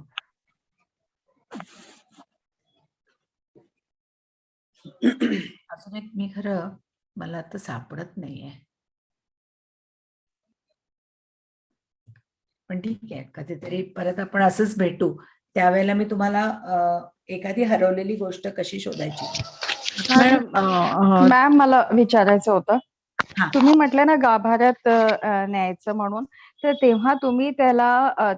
अजून एक मी खरं मला आता सापडत नाहीये. पण ठीक आहे, कधीतरी परत आपण असंच भेटू. त्यावेळेला मी तुम्हाला एखादी हरवलेली गोष्ट कशी शोधायची. आता अजून मॅडम मॅम मला विचारायचं होतं. हा. तुम्ही म्हटलं ना गाभाऱ्यात न्यायचं म्हणून, तर तेव्हा तुम्ही त्याला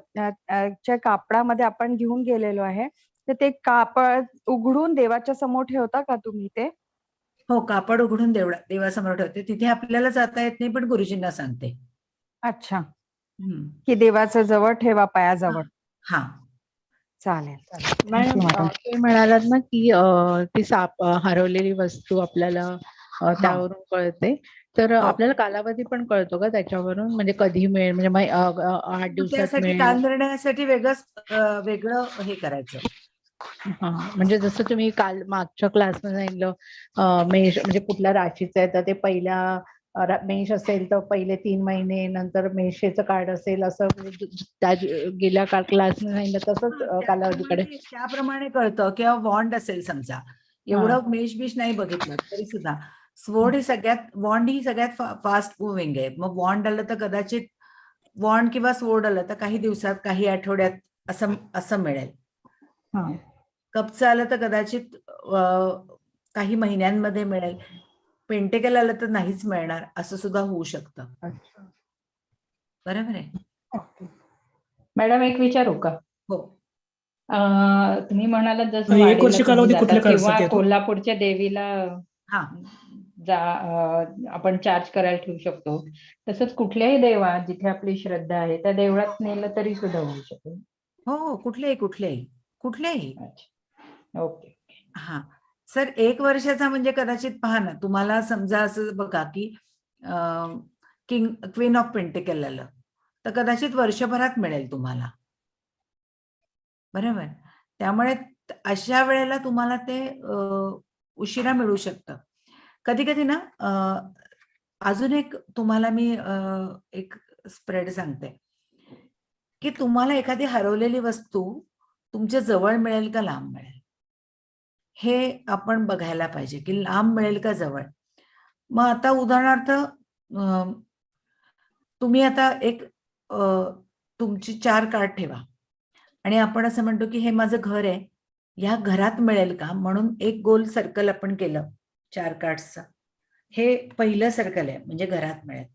च्या कापडामध्ये आपण घेऊन गेलेलो आहे, तर ते कापड उघडून देवाच्या समोर ठेवता का तुम्ही ते? हो, कापड उघडून देवासमोर ठेवते. तिथे आपल्याला जाता येत नाही, पण गुरुजींना सांगते. अच्छा, हम्म. की देवाच्या जवळ ठेवा पायाजवळ. हा. चालेल. Thank madam you, madam. तुम्ही म्हणालात ना की ती हरवलेली वस्तू आपल्याला त्यावरून कळते, तर हो. आपल्याला कालावधी पण कळतो का त्याच्यावरून, म्हणजे कधी मिळेल, म्हणजे 8 दिवसात त्यासाठी मिळेल? काल निर्णयासाठी वेगळं हे करायचं. हा, म्हणजे जसं तुम्ही काल मागच्या क्लासमध्ये सांगितलं मेष म्हणजे कुठल्या राशीचं आहे, तर ते पहिल्या मेष असेल तर पहिले 3 महिने, नंतर मेषेचं कार्ड असेल, असं म्हणजे गेल्या क्लासमध्ये सांगितलं तसंच कालावधीकडे. त्याप्रमाणे कळतं. किंवा वॉन्ड असेल समजा, एवढं मेष नाही बघितलं तरी सुद्धा स्वॉर्ड वॉन्ड ही सगळ्यात फास्ट मुव्हिंग आहे. मग वॉन्ड आलं तर कदाचित वॉन्ड किंवा स्वॉर्ड आलं तर काही दिवसात, काही आठवड्यात असं मिळेल. कपचं आलं तर कदाचित काही महिन्यांमध्ये मिळेल. पेंटिकल आलं तर नाहीच मिळणार, असं सुद्धा होऊ शकतं. बरोबर आहे. मॅडम एक विचारू का? हो. तुम्ही म्हणालात जसं एक वाडीला वर्ष तुम्ही कालावधी जातात कुठल्या किंवा कारणासाठी येतो? कोल्हापूरच्या देवीला हा. आपण चार्ज करायला ठेवू शकतो. तसंच कुठल्याही देवा जिथे आपली श्रद्धा आहे त्या देवळात नेलं तरी सुद्धा होऊ शकेल. हो, कुठल्याही. अच्छा, ओके. हा सर, 1 वर्षाचा म्हणजे कदाचित पहा ना, तुम्हाला समजा असं बघा की क्वीन ऑफ पेंटिकल आलं तर कदाचित वर्षभरात मिळेल तुम्हाला. बरोबर. त्यामुळे अशा वेळेला तुम्हाला ते उशिरा मिळू शकतं. कधी कधी ना अजून एक तुम्हाला मी एक स्प्रेड सांगते की तुम्हाला एखादी हरवलेली वस्तू तुमच्या जवळ मिळेल का लांब मिळेल, हे आपण बघायला पाहिजे की लांब मिळेल का जवळ. मग आता उदाहरणार्थ तुम्ही आता एक तुमची 4 कार्ड ठेवा आणि आपण असं म्हणतो की हे माझं घर आहे, ह्या घरात मिळेल का, म्हणून एक गोल सर्कल आपण केलं 4 कार्ड्सचं. हे पहिलं सर्कल आहे, म्हणजे घरात मिळेल.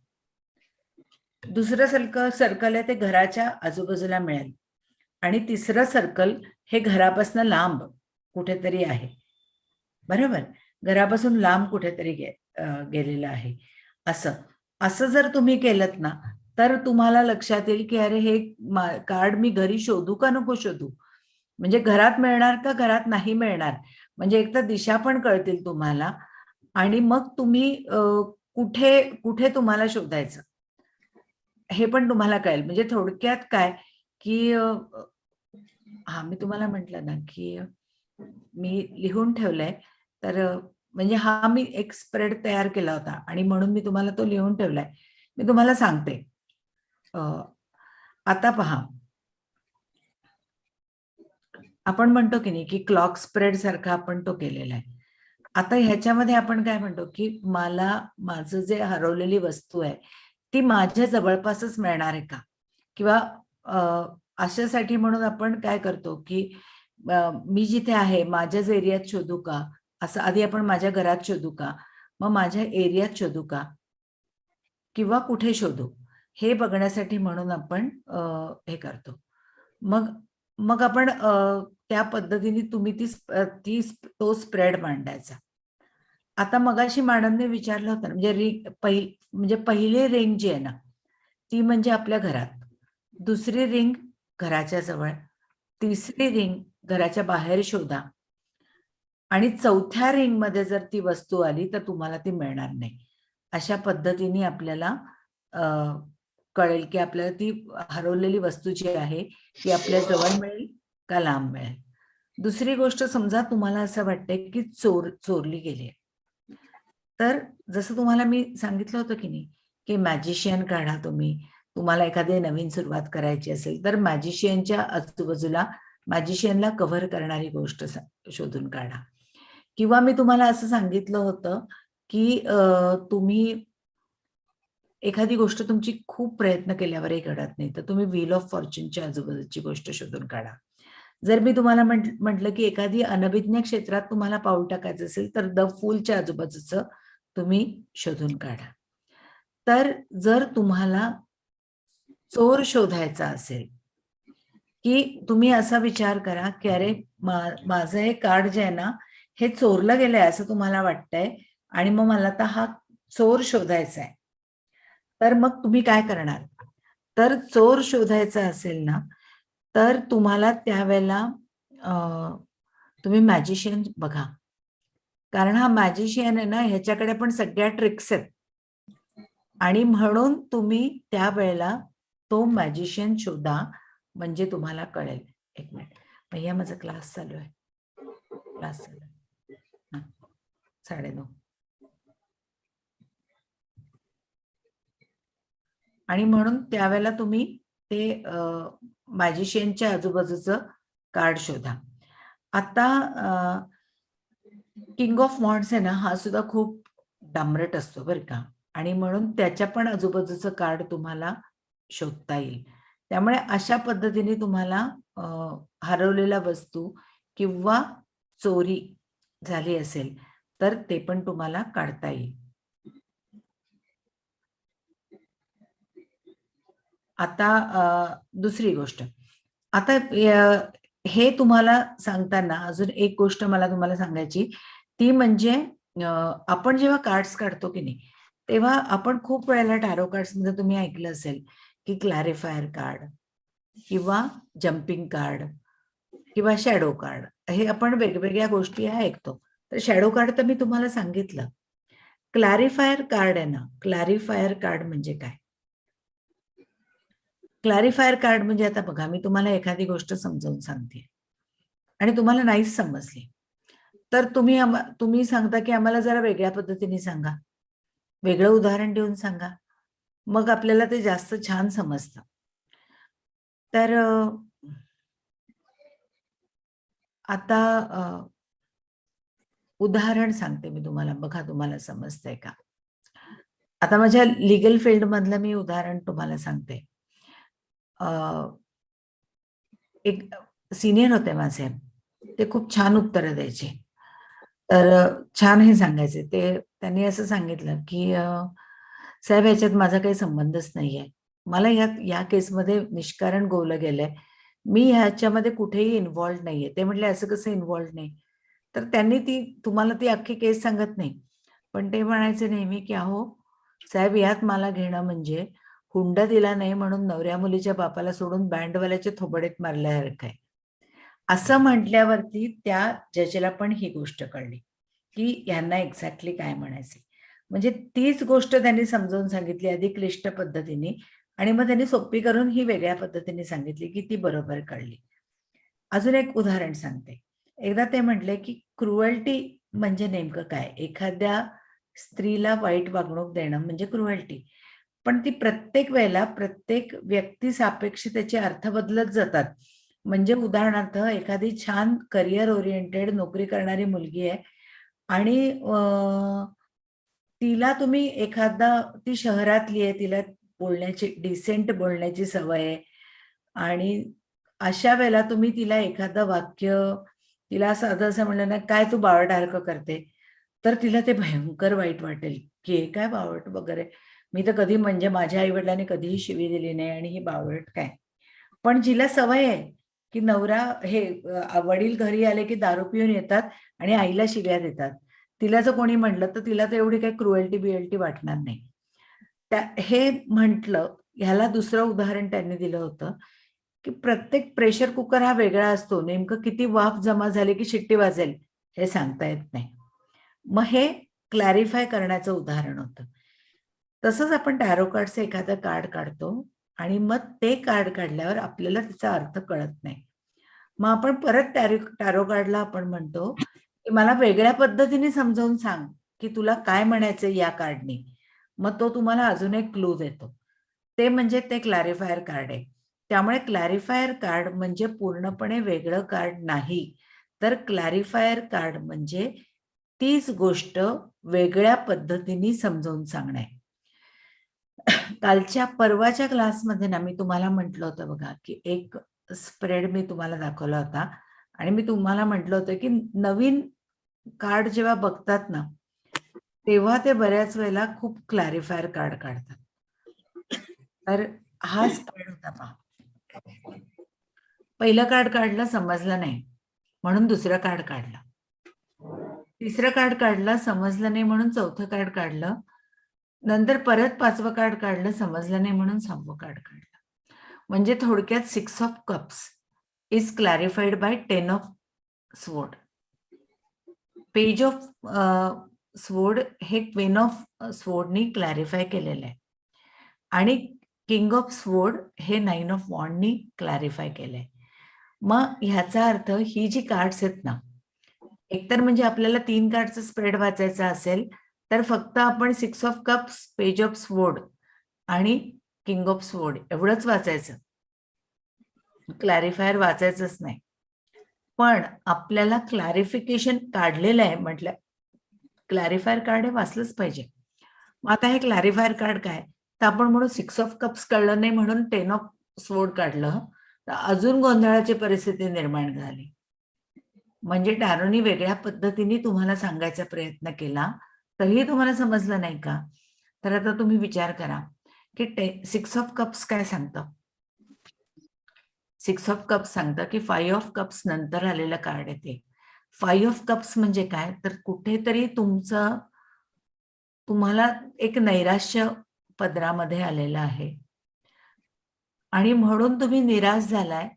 दुसरं सर्कल आहे ते घराच्या आजूबाजूला मिळेल. आणि तिसरं सर्कल हे घरापासून लांब कुठेतरी आहे. बरोबर. घरापासून लांब कुठेतरी गेलेलं आहे. असं जर तुम्ही केलं ना, तर तुम्हाला लक्षात येईल की अरे हे कार्ड मी घरी शोधू का नको शोधू, म्हणजे घरात मिळणार का घरात नाही मिळणार, म्हणजे एक तर दिशा पण कळतील तुम्हाला आणि मग तुम्ही कुठे कुठे तुम्हाला शोधायचं हे पण तुम्हाला कळेल. म्हणजे थोडक्यात काय की मी तुम्हाला म्हटलं ना की मी लिहून ठेवलंय, तर म्हणजे मी एक स्प्रेड तयार केला होता आणि म्हणून मी तुम्हाला तो लिहून ठेवलाय. मी तुम्हाला सांगते. आता पहा, आपण म्हणतो की नाही की क्लॉक स्प्रेड सारखा आपण तो केलेला आहे. आता ह्याच्यामध्ये आपण काय म्हणतो की मला माझं जे हरवलेली वस्तू आहे ती माझ्या जवळपासच मिळणार आहे का, किंवा अशासाठी म्हणून आपण काय करतो की मी जिथे आहे माझ्याच एरियात शोधू का, असं आधी आपण माझ्या घरात शोधू का, मग माझ्या एरियात शोधू का, किंवा कुठे शोधू, हे बघण्यासाठी म्हणून आपण हे करतो. मग आपण त्या पद्धतीने तुम्ही तो स्प्रेड मांडायचा. आता मगाशी मॅडमने विचारलं होतं, म्हणजे पहिली रिंग जी आहे ना ती म्हणजे आपल्या घरात, दुसरी रिंग घराच्या जवळ, तिसरी रिंग घराच्या बाहेर शोधा आणि चौथ्या रिंग मध्ये जर ती वस्तू आली तर तुम्हाला ती मिळणार नाही. अशा पद्धतीने आपल्याला कळेल की आपल्याला ती हरवलेली वस्तू जी आहे ती आपल्या जवळ मिळेल का लांब मिळेल. दुसरी गोष्ट, समजा तुम्हाला असं वाटतंय की चोरली गेली, तर जसं तुम्हाला मी सांगितलं होतं की नाही की मॅजिशियन काढा. तुम्हाला एखादी नवीन सुरुवात करायची असेल तर मॅजिशियनच्या आजूबाजूला मॅजिशियनला कव्हर करणारी गोष्ट शोधून काढा, किंवा मी तुम्हाला असं सांगितलं होतं की तुम्ही एखादी गोष्ट तुमची खूप प्रयत्न केल्यावरही घडत नाही, तर तुम्ही व्हील ऑफ फॉर्च्यूनच्या आजूबाजूची गोष्ट शोधून काढा. जर मी तुम्हाला म्हटलं की एखादी अनभिज्ञ क्षेत्रात तुम्हाला पाऊल टाकायचं असेल, तर द फूलच्या आजूबाजूचं तुम्ही शोधून काढा. तर जर तुम्हाला चोर शोधायचा असेल, की तुम्ही असा विचार करा की अरे माझं हे कार्ड जे आहे ना, हे चोरलं गेलंय असं तुम्हाला वाटतंय आणि मग मला आता हा चोर शोधायचा आहे. तर मग तुम्ही काय करणार? तर चोर शोधायचा असेल ना, तर तुम्हाला त्यावेळेला तुम्ही मॅजिशियन बघा. कारण हा मॅजिशियन आहे ना, ह्याच्याकडे पण सगळ्या ट्रिक्स आहेत. आणि म्हणून तुम्ही त्यावेळेला तो मॅजिशियन शोधा, म्हणजे तुम्हाला कळेल. एक मिनिट भैया, माझा क्लास चालू आहे. क्लास चालू आहे. 9:30. आणि म्हणून त्यावेळेला तुम्ही ते मॅजिशियनच्या आजूबाजूचं कार्ड शोधा. आता किंग ऑफ वॉन्ड्स आहे ना, हा सुद्धा खूप डांबरट असतो बरं का, आणि म्हणून त्याच्या पण आजूबाजूचं कार्ड तुम्हाला शोधता येईल. त्यामुळे अशा पद्धतीने तुम्हाला हरवलेला वस्तू किंवा चोरी झाली असेल तर ते पण तुम्हाला काढता येईल. आता दुसरी गोष्ट, आता हे तुम्हाला सांगताना अजून एक गोष्ट मला तुम्हाला सांगायची, ती म्हणजे आपण जेव्हा कार्ड्स काढतो की नाही, तेव्हा आपण खूप वेळेला टॅरो कार्ड्स मध्ये तुम्ही ऐकलं असेल की क्लॅरिफायर कार्ड किंवा जम्पिंग कार्ड किंवा शॅडो कार्ड, हे आपण वेगवेगळ्या गोष्टी ऐकतो. तर शॅडो कार्ड तर मी तुम्हाला सांगितलं. क्लॅरिफायर कार्ड आहे ना, क्लॅरिफायर कार्ड म्हणजे काय? क्लॅरिफायर कार्ड म्हणजे आता बघा, मी तुम्हाला एखादी गोष्ट समजावून सांगते आणि तुम्हाला नाहीच समजली, तर तुम्ही सांगता की आम्हाला जरा वेगळ्या पद्धतीने सांगा, वेगळं उदाहरण देऊन सांगा, मग आपल्याला ते जास्त छान समजतं. तर आता उदाहरण सांगते मी तुम्हाला, बघा तुम्हाला समजतंय का. आता माझ्या लीगल फील्ड मधलं मी उदाहरण तुम्हाला सांगते. एक सिनियर होते माझे, ते खूप छान उत्तरं द्यायचे. तर छान हे सांगायचे ते. त्यांनी असं सांगितलं की साहेब, ह्याच्यात माझा काही संबंधच नाहीये, मला या केसमध्ये निष्कारण गोवलं गेलंय, मी ह्याच्यामध्ये कुठेही इन्व्हॉल्व नाहीये. ते म्हटले, असं कसं इन्व्हॉल्व नाही? तर त्यांनी तुम्हाला ती अख्खी केस सांगत नाही, पण ते म्हणायचे नेहमी की अहो साहेब, यात मला घेणं म्हणजे हुंडा दिला नाही म्हणून नवऱ्या मुलीच्या बापाला सोडून बँडवाल्याच्या थोबडेत मारल्यासारखं आहे. असं म्हटल्यावरती त्या जजेला पण ही गोष्ट कळली की यांना एक्झॅक्टली काय म्हणायचे. म्हणजे तीच गोष्ट त्यांनी समजावून सांगितली अधिक क्लिष्ट पद्धतीने, आणि मग त्यांनी सोपी करून ही वेगळ्या पद्धतीने सांगितली की ती बरोबर कळली. अजून एक उदाहरण सांगते. एकदा ते म्हटले की क्रुएल्टी म्हणजे नेमकं काय? एखाद्या स्त्रीला वाईट वागणूक देणं म्हणजे क्रुएल्टी. पण ती प्रत्येक वेळेला प्रत्येक व्यक्ती सापेक्ष त्याचे अर्थ बदलत जातात. म्हणजे उदाहरणार्थ, एखादी छान करिअर ओरिएंटेड नोकरी करणारी मुलगी आहे आणि तिला तुम्ही ती शहरातली आहे, तिला डिसेंट बोलण्याची सवय आहे, आणि अशा वेळेला तुम्ही तिला एखादं वाक्य, तिला साधं असं म्हणलं ना, काय तू बावळटासारखं करते, तर तिला ते भयंकर वाईट वाटेल की हे काय बावळट वगैरे, मी तर कधी, म्हणजे माझ्या आई वडिलांनी कधीही शिवी दिली नाही आणि ही बावळट काय. पण जिला सवय आहे की वडील घरी आले की दारू पिऊन येतात आणि आईला शिव्या देतात, तिला जर कोणी म्हटलं तर तिला तर एवढी काही क्रुएल्टी बिएल्टी वाटणार नाही. हे म्हटलं, ह्याला दुसरं उदाहरण त्यांनी दिलं होतं की प्रत्येक प्रेशर कुकर हा वेगळा असतो, नेमकं किती वाफ जमा झाली की शिट्टी वाजेल हे सांगता येत नाही. मग हे क्लॅरिफाय करण्याचं उदाहरण होतं. तसंच आपण टॅरो कार्डचं एखादं कार्ड काढतो आणि मग ते कार्ड काढल्यावर आपल्याला त्याचा अर्थ कळत नाही. मग आपण परत टॅरो कार्डला आपण म्हणतो की मला वेगळ्या पद्धतीने समजावून सांग की तुला काय म्हणायचंय या कार्डने. मग तो तुम्हाला अजून एक क्लू देतो. ते म्हणजे ते क्लॅरिफायर कार्ड आहे. त्यामुळे क्लॅरिफायर कार्ड म्हणजे पूर्णपणे वेगळं कार्ड नाही, तर क्लॅरिफायर कार्ड म्हणजे तीच गोष्ट वेगळ्या पद्धतीने समजावून सांगणे. कालच्या परवाच्या क्लासमध्ये ना मी तुम्हाला म्हटलं होतं बघा की एक स्प्रेड मी तुम्हाला दाखवला होता आणि मी तुम्हाला म्हटलं होतं की नवीन कार्ड जेव्हा बघतात ना तेव्हा ते बऱ्याच वेळेला खूप क्लॅरिफायर कार्ड काढतात. तर हा स्प्रेड होता पहा. पहिलं कार्ड काढलं समजलं नाही म्हणून दुसरं कार्ड काढलं, तिसरं कार्ड काढलं समजलं नाही म्हणून चौथं कार्ड काढलं, नंतर परत 5वं कार्ड काढलं समजलं नाही म्हणून 6वं कार्ड काढलं. म्हणजे थोडक्यात 6 of cups is clarified by 10 of sword. Page of sword हे क्वीन ऑफ स्वॉर्डनी क्लॅरिफाय केलेलं आहे आणि किंग ऑफ स्वॉर्ड हे 9 ऑफ वॉन्डनी क्लॅरिफाय केलंय. मग ह्याचा अर्थ ही जी कार्ड्स आहेत ना, एकतर म्हणजे आपल्याला 3 कार्डचा स्प्रेड वाचायचा असेल तर फक्त आपण 6 of cups, page of sword आणि किंग ऑफ स्वॉर्ड एवढंच वाचायचं, क्लॅरिफायर वाचायचंच नाही. पण आपल्याला क्लॅरिफिकेशन काढलेलं आहे म्हटलं, क्लॅरिफायर कार्ड हे वाचलंच पाहिजे. मग आता हे क्लॅरिफायर कार्ड काय, तर आपण म्हणू 6 ऑफ कप्स कळलं नाही म्हणून 10 ऑफ स्वॉर्ड काढलं, तर अजून गोंधळाची परिस्थिती निर्माण झाली. म्हणजे टॅरोनी वेगळ्या पद्धतीने तुम्हाला सांगायचा प्रयत्न केला तरीही तुम्हाला समजलं नाही का? तर आता तुम्ही विचार करा की 6 ऑफ कप्स काय सांगतं. 6 ऑफ कप्स सांगतं की 5 ऑफ कप्स नंतर आलेलं कार्ड आहे ते. 5 ऑफ कप्स म्हणजे काय, तर कुठेतरी तुम्हाला एक नैराश्य पदरामध्ये आलेलं आहे आणि म्हणून तुम्ही निराश झालाय.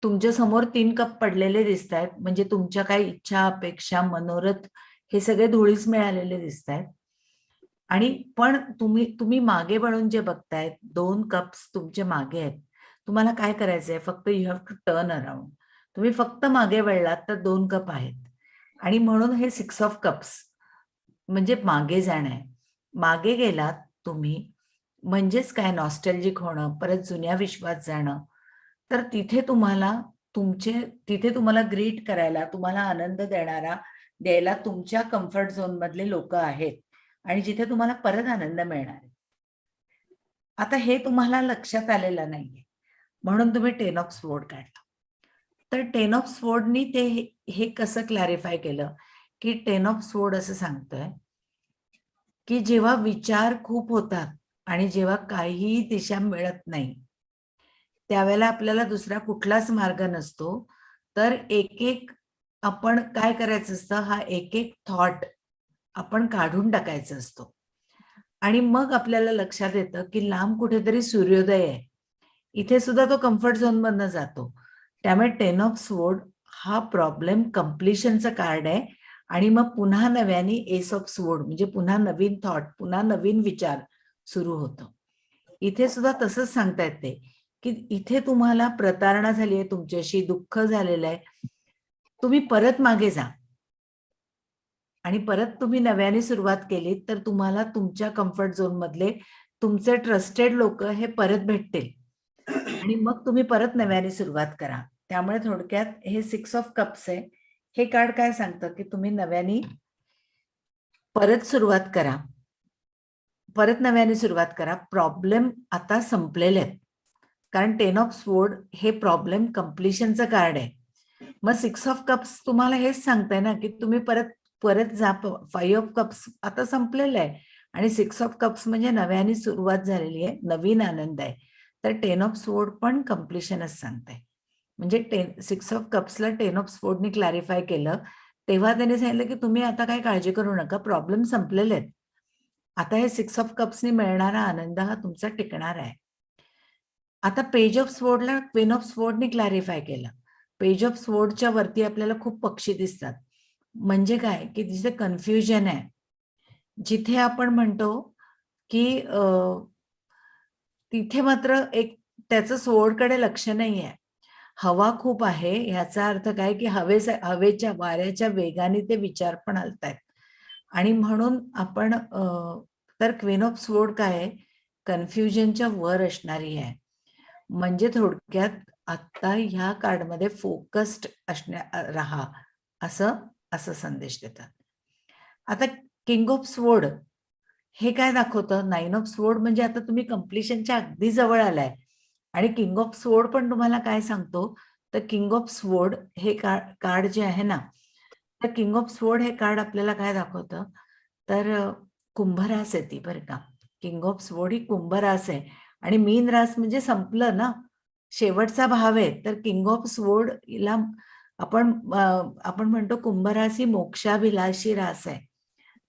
तुमच्या समोर 3 कप पडलेले दिसत आहेत, म्हणजे तुमच्या काही इच्छा, अपेक्षा, मनोरथ हे सगळे धुळीस मिळालेले दिसत आहेत. आणि पण तुम्ही मागे वळून जे बघतायत 2 कप्स तुमचे मागे आहेत. तुम्हाला काय करायचंय, फक्त you have to turn around. तुम्ही फक्त मागे वळलात तर 2 कप आहेत आणि म्हणून हे 6 ऑफ कप्स म्हणजे मागे जाणं आहे. मागे गेलात तुम्ही म्हणजेच काय, नॉस्टॅल्जिक होणं, परत जुन्या विश्वात जाणं. तर तिथे तुम्हाला ग्रीट करायला, तुम्हाला आनंद द्यायला तुमच्या कम्फर्ट झोन मधले लोक आहेत आणि जिथे तुम्हाला परत आनंद मिळणार आहे. आता हे तुम्हाला लक्षात आलेलं नाहीये म्हणून तुम्ही 10 ऑफ स्वॉर्ड काढला. तर 10 ऑफ स्वॉर्डनी ते हे कसं क्लॅरिफाय केलं की 10 ऑफ स्वॉर्ड असं सांगतोय की जेव्हा विचार खूप होतात आणि जेव्हा काहीही दिशा मिळत नाही त्यावेळेला आपल्याला दुसरा कुठलाच मार्ग नसतो, तर एक आपण काय करायचं असतं, हा एक थॉट आपण काढून टाकायचा असतो आणि मग आपल्याला लक्षात येतं की लांब कुठेतरी सूर्योदय आहे. इथे सुद्धा तो कम्फर्ट झोन मधनं जातो. त्यामुळे 10 ऑफ स्वॉर्ड हा प्रॉब्लेम कम्प्लिशनचा कार्ड आहे आणि मग पुन्हा नव्याने एस ऑफ स्वॉर्ड म्हणजे पुन्हा नवीन थॉट, पुन्हा नवीन विचार सुरू होतो. इथे सुद्धा तसंच सांगता येते की इथे तुम्हाला प्रतारणा झाली आहे, तुमच्याशी दुःख झालेलं आहे, तुम्ही परत मागे जा आणि परत तुम्ही नव्याने सुरुवात केली तर तुम्हाला तुमच्या कम्फर्ट झोन मधले तुमचे ट्रस्टेड लोक हे परत भेटतील आणि मग तुम्ही परत नव्याने सुरुवात करा. त्यामुळे थोडक्यात हे 6 ऑफ कप्स आहे. हे कार्ड काय सांगतं की तुम्ही नव्याने परत सुरुवात करा, परत नव्याने सुरुवात करा. प्रॉब्लेम आता संपलेले आहेत कारण 10 ऑफ स्वॉर्ड हे प्रॉब्लेम कम्प्लिशनचं कार्ड आहे. मग 6 ऑफ कप्स तुम्हाला हेच सांगताय ना की तुम्ही परत जा. 5 ऑफ कप्स आता संपलेलं आहे आणि 6 ऑफ कप्स म्हणजे नव्याने सुरुवात झालेली आहे, नवीन आनंद आहे. तर 10 ऑफ स्वॉर्ड पण कम्प्लिशनच सांगताय. म्हणजे 6 ऑफ कप्सला 10 ऑफ स्वॉर्डनी क्लॅरिफाय केलं तेव्हा त्याने सांगितलं की तुम्ही आता काही काळजी करू नका, प्रॉब्लेम संपलेले आहेत. आता हे 6 ऑफ कप्सनी मिळणारा आनंद हा तुमचा टिकणार आहे. आता पेज ऑफ स्वॉर्डला क्वीन ऑफ स्वॉर्डनी क्लॅरिफाय केलं. पेज ऑफ स्वॉर्डच्या वरती आपल्याला खूप पक्षी दिसतात. म्हणजे काय की जिथे कन्फ्युजन आहे, जिथे आपण म्हणतो की तिथे मात्र एक त्याचं स्वॉर्डकडे लक्ष नाही आहे. हवा खूप आहे ह्याचा अर्थ काय की हवेच्या वाऱ्याच्या वेगाने ते विचार पण हलतायत आणि म्हणून आपण तर क्वीन ऑफ स्वॉर्ड काय आहे, कन्फ्युजनच्या वर असणारी आहे. म्हणजे थोडक्यात आता ह्या कार्डमध्ये फोकस्ड राहा असं संदेश देतात. आता किंग ऑफ स्वोर्ड हे काय दाखवतं? 9 ऑफ स्वोर्ड म्हणजे आता तुम्ही कम्प्लिशनच्या अगदी जवळ आलाय. आणि किंग ऑफ स्वोर्ड पण तुम्हाला काय सांगतो? तर किंग ऑफ स्वोर्ड हे कार्ड जे आहे ना, तर किंग ऑफ स्वोर्ड हे कार्ड आपल्याला काय दाखवतं? तर कुंभरास आहे ती, बरं का. किंग ऑफ स्वोर्ड ही कुंभरास आहे आणि मीन रास म्हणजे संपलं ना, शेवटचा भाव आहे. तर किंग ऑफ स्वोर्ड ला आपण म्हणतो कुंभरास ही मोक्षाभिलाषी रास आहे.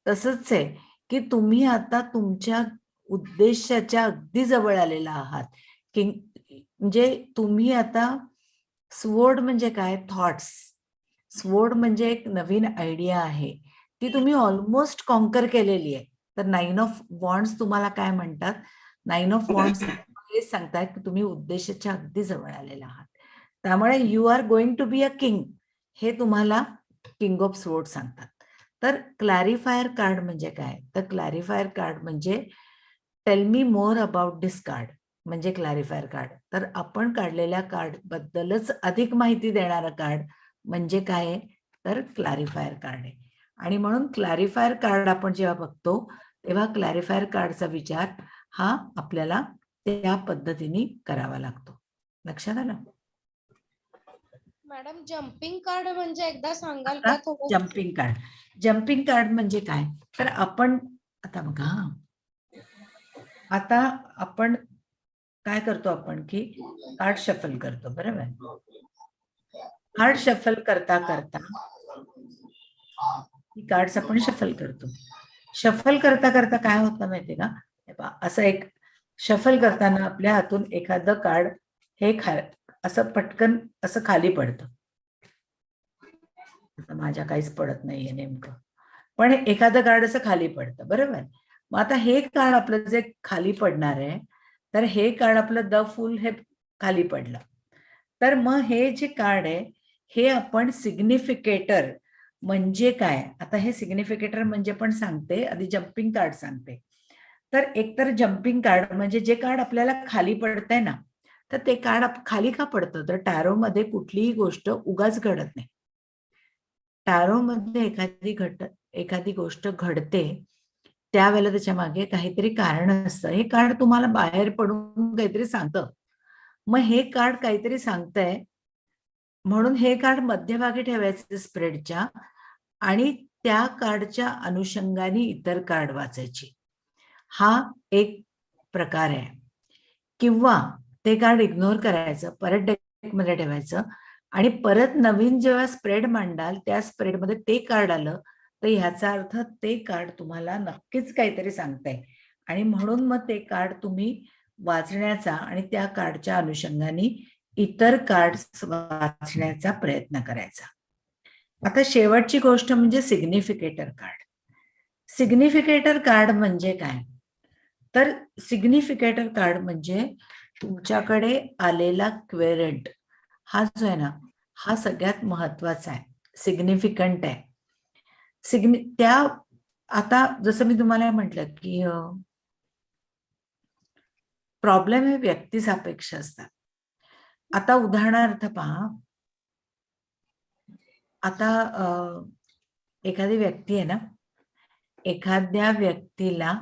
तसंच आहे की तुम्ही आता तुमच्या उद्देशाच्या अगदी जवळ आलेला आहात. म्हणजे तुम्ही आता स्वोर्ड म्हणजे काय? थॉट्स. स्वोर्ड म्हणजे एक नवीन आयडिया आहे, ती तुम्ही ऑलमोस्ट कॉन्कर केलेली आहे. तर 9 ऑफ वॉन्ड्स तुम्हाला काय म्हणतात? 9 ऑफ वॉन्ड्स हे सांगतात की तुम्ही उद्देशाच्या अगदी जवळ आलेला आहात. त्यामुळे you are going to be a king, हे तुम्हाला किंग ऑफ स्वोर्ड सांगतात. तर क्लॅरिफायर कार्ड म्हणजे काय? तर क्लॅरिफायर कार्ड म्हणजे tell me more about this card, म्हणजे क्लॅरिफायर कार्ड. तर आपण काढलेल्या कार्ड बद्दलच अधिक माहिती देणारं कार्ड म्हणजे काय आहे? तर क्लॅरिफायर कार्ड आहे. आणि म्हणून क्लॅरिफायर कार्ड आपण जेव्हा बघतो तेव्हा क्लॅरिफायर कार्डचा विचार हा आपल्याला त्या पद्धतीने करावा लागतो. लक्षात आलं? मॅडम जम्पिंग कार्ड म्हणजे एकदा सांगाल का थोडं? Jumping card. जम्पिंग कार्ड म्हणजे काय? तर आपण आता बघा, आता आपण काय करतो? आपण की कार्ड शफल करतो, बरोबर. कार्ड शफल करता करता कार्ड्स आपण शफल करतो. शफल करता करता काय होतं माहितीये का? हे पहा, असं एक शफल करताना आपल्या हातून एखादं कार्ड हे असं पटकन असं खाली पडतं. आता माझ्या काहीच पडत नाहीये नेमकं, पण एखादं कार्ड असं खाली पडतं, बरोबर. मग आता हे कार्ड आपलं जे खाली पडणार आहे, तर हे कार्ड आपलं द फूल हे खाली पडलं. तर मग हे जे कार्ड आहे हे आपण सिग्निफिकेटर म्हणजे काय? आता हे सिग्निफिकेटर म्हणजे पण सांगते, आधी जम्पिंग कार्ड सांगते. तर एकतर जम्पिंग कार्ड म्हणजे जे कार्ड आपल्याला खाली पडतंय ना, तर ते कार्ड खाली का पडतं? तर टॅरोमध्ये कुठलीही गोष्ट उगाच घडत नाही. टॅरोमध्ये एखादी गोष्ट घडते त्यावेळेला त्याच्या मागे काहीतरी कारण असतं. हे कार्ड तुम्हाला बाहेर पडून काहीतरी सांगतं. मग हे कार्ड काहीतरी सांगतंय म्हणून हे कार्ड मध्यभागी ठेवायचे स्प्रेडच्या आणि त्या कार्डच्या अनुषंगाने इतर कार्ड वाचायची. हा एक प्रकार आहे. किंवा ते कार्ड इग्नोर करायचं, परत डेकमध्ये ठेवायचं आणि परत नवीन जेव्हा स्प्रेड मांडाल त्या स्प्रेडमध्ये ते कार्ड आलं तर ह्याचा अर्थ ते कार्ड तुम्हाला नक्कीच काहीतरी सांगतंय आणि म्हणून मग ते कार्ड तुम्ही वाचण्याचा आणि त्या कार्डच्या अनुषंगाने इतर कार्ड वाचण्याचा प्रयत्न करायचा. आता शेवटची गोष्ट म्हणजे सिग्निफिकेटर कार्ड. सिग्निफिकेटर कार्ड म्हणजे काय? तर सिग्निफिकेटर कार्ड म्हणजे तुमच्याकडे आलेला क्वेरंट हा जो आहे ना, हा सगळ्यात महत्वाचा आहे, सिग्निफिकंट आहे. त्या आता जसं मी तुम्हाला म्हटलं की प्रॉब्लेम हे व्यक्तिसापेक्ष असतात. आता उदाहरणार्थ पहा, आता एखादी व्यक्ती आहे ना, एखाद्या व्यक्तीला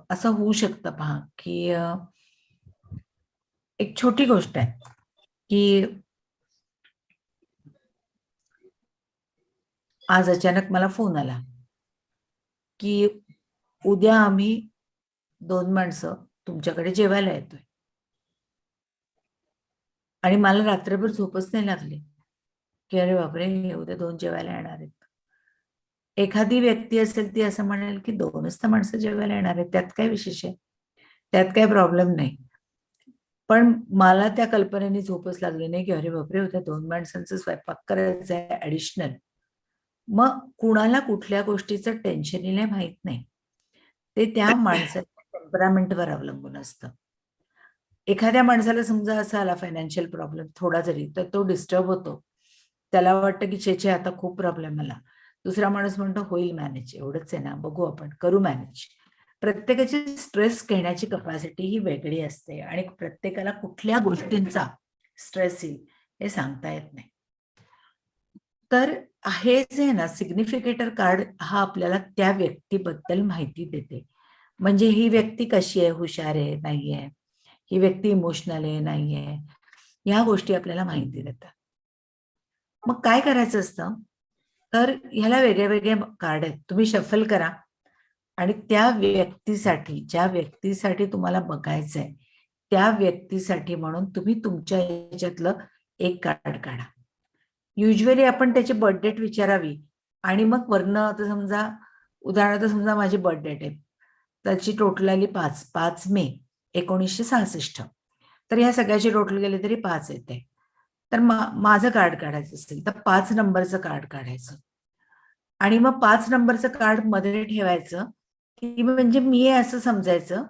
असं होऊ शकतं पहा की एक छोटी गोष्ट आहे की आज अचानक मला फोन आला की उद्या आम्ही 2 माणसं तुमच्याकडे जेवायला येतोय आणि मला रात्रभर झोपच नाही लागली की अरे बापरे, उद्या 2 जेवायला येणार आहेत. एखादी व्यक्ती असेल ती असं म्हणेल की 2च तर माणसं जेवायला येणार आहेत, त्यात काय विशेष आहे, त्यात काय प्रॉब्लेम नाही. पण मला त्या कल्पनेने झोपच लागली नाही की अरे बापरे, उद्या 2 माणसांचा स्वयंपाक करायचा आहे ऍडिशनल. मग कुणाला कुठल्या गोष्टीचं टेन्शन नाही माहित नाही, ते त्या माणसाच्या टेम्परामेंटवर अवलंबून असतं. एखाद्या माणसाला समजा असा आला फायनान्शियल प्रॉब्लेम थोडा जरी, तर तो डिस्टर्ब होतो. त्याला वाटतं की छे आता खूप प्रॉब्लेम आला. दुसरा माणूस म्हणतो होईल मॅनेज, एवढंच आहे ना, बघू आपण करू मॅनेज. प्रत्येकाची स्ट्रेस घेण्याची कपॅसिटी ही वेगळी असते आणि प्रत्येकाला कुठल्या गोष्टींचा स्ट्रेस येईल हे सांगता येत नाही. तर हे जे आहे ना सिग्निफिकेटर कार्ड हा आपल्याला त्या व्यक्तीबद्दल माहिती देते. म्हणजे ही व्यक्ती कशी आहे, हुशार आहे, नाही आहे, ही व्यक्ती इमोशनल आहे, नाही आहे, ह्या गोष्टी आपल्याला माहिती देतात. मग काय करायचं असतं, तर ह्याला वेगळे वेगळे कार्ड आहेत. तुम्ही शफल करा आणि त्या व्यक्तीसाठी, ज्या व्यक्तीसाठी तुम्हाला बघायचंय त्या व्यक्तीसाठी म्हणून तुम्ही तुमच्या ह्याच्यातलं एक कार्ड काढा. युजली आपण त्याची बर्थ डेट विचारावी आणि मग वरनं आता समजा उदाहरणार्थ समजा माझी बर्थ डेट आहे, त्याची टोटल आली 5 मे 1966. तर ह्या सगळ्याची टोटल गेले तरी 5 येते. तर माझं कार्ड काढायचं असेल तर 5 नंबरचं कार्ड काढायचं आणि मग 5 नंबरचं कार्ड मध्ये ठेवायचं की म्हणजे मी आहे असं समजायचं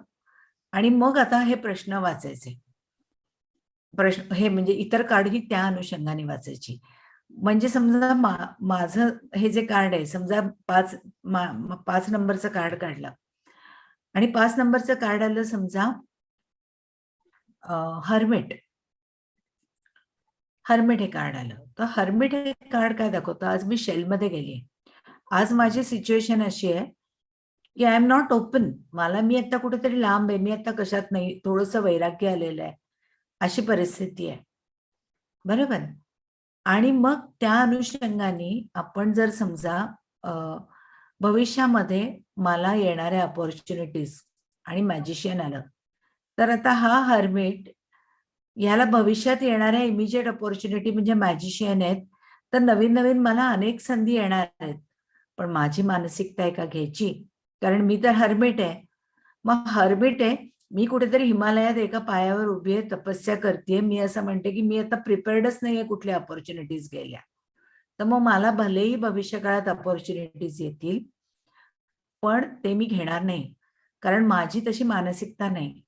आणि मग आता हे प्रश्न वाचायचे. प्रश्न हे म्हणजे इतर कार्ड ही त्या अनुषंगाने वाचायची. म्हणजे समजा माझं हे जे कार्ड आहे समजा 5 नंबरचं कार्ड काढलं आणि 5 नंबरचं कार्ड आलं समजा हर्मिट हे कार्ड आलं. तर हर्मिट हे कार्ड काय दाखवतं, आज मी शेलमध्ये गेली, आज माझी सिच्युएशन अशी आहे की आय एम नॉट ओपन, मी आता कुठेतरी लांब आहे, मी आता कशात नाही, थोडंसं वैराग्य आलेलं आहे, अशी परिस्थिती आहे, बरोबर. आणि मग त्या अनुषंगाने आपण जर समजा भविष्यामध्ये मला येणाऱ्या अपॉर्च्युनिटीज आणि मॅजिशियन आलं, तर आता हा हर्मिट याला भविष्यात येणाऱ्या इमिजिएट अपॉर्च्युनिटी म्हणजे मॅजिशियन आहेत, तर नवीन नवीन मला अनेक संधी येणार आहेत, पण माझी मानसिकता आहे का घ्यायची, कारण मी तर हर्मिट आहे. मग हर्मिट आहे, मी कुठेतरी हिमालयात एका पायावर उभी आहे, तपस्या करते, मी असं म्हणते की मी आता प्रिपेअर्डच नाहीये कुठल्या अपॉर्च्युनिटीज घ्यायला. तर मग मला भलेही भविष्यकाळात अपॉर्च्युनिटीज येतील पण ते मी घेणार नाही, कारण माझी तशी मानसिकता नाही.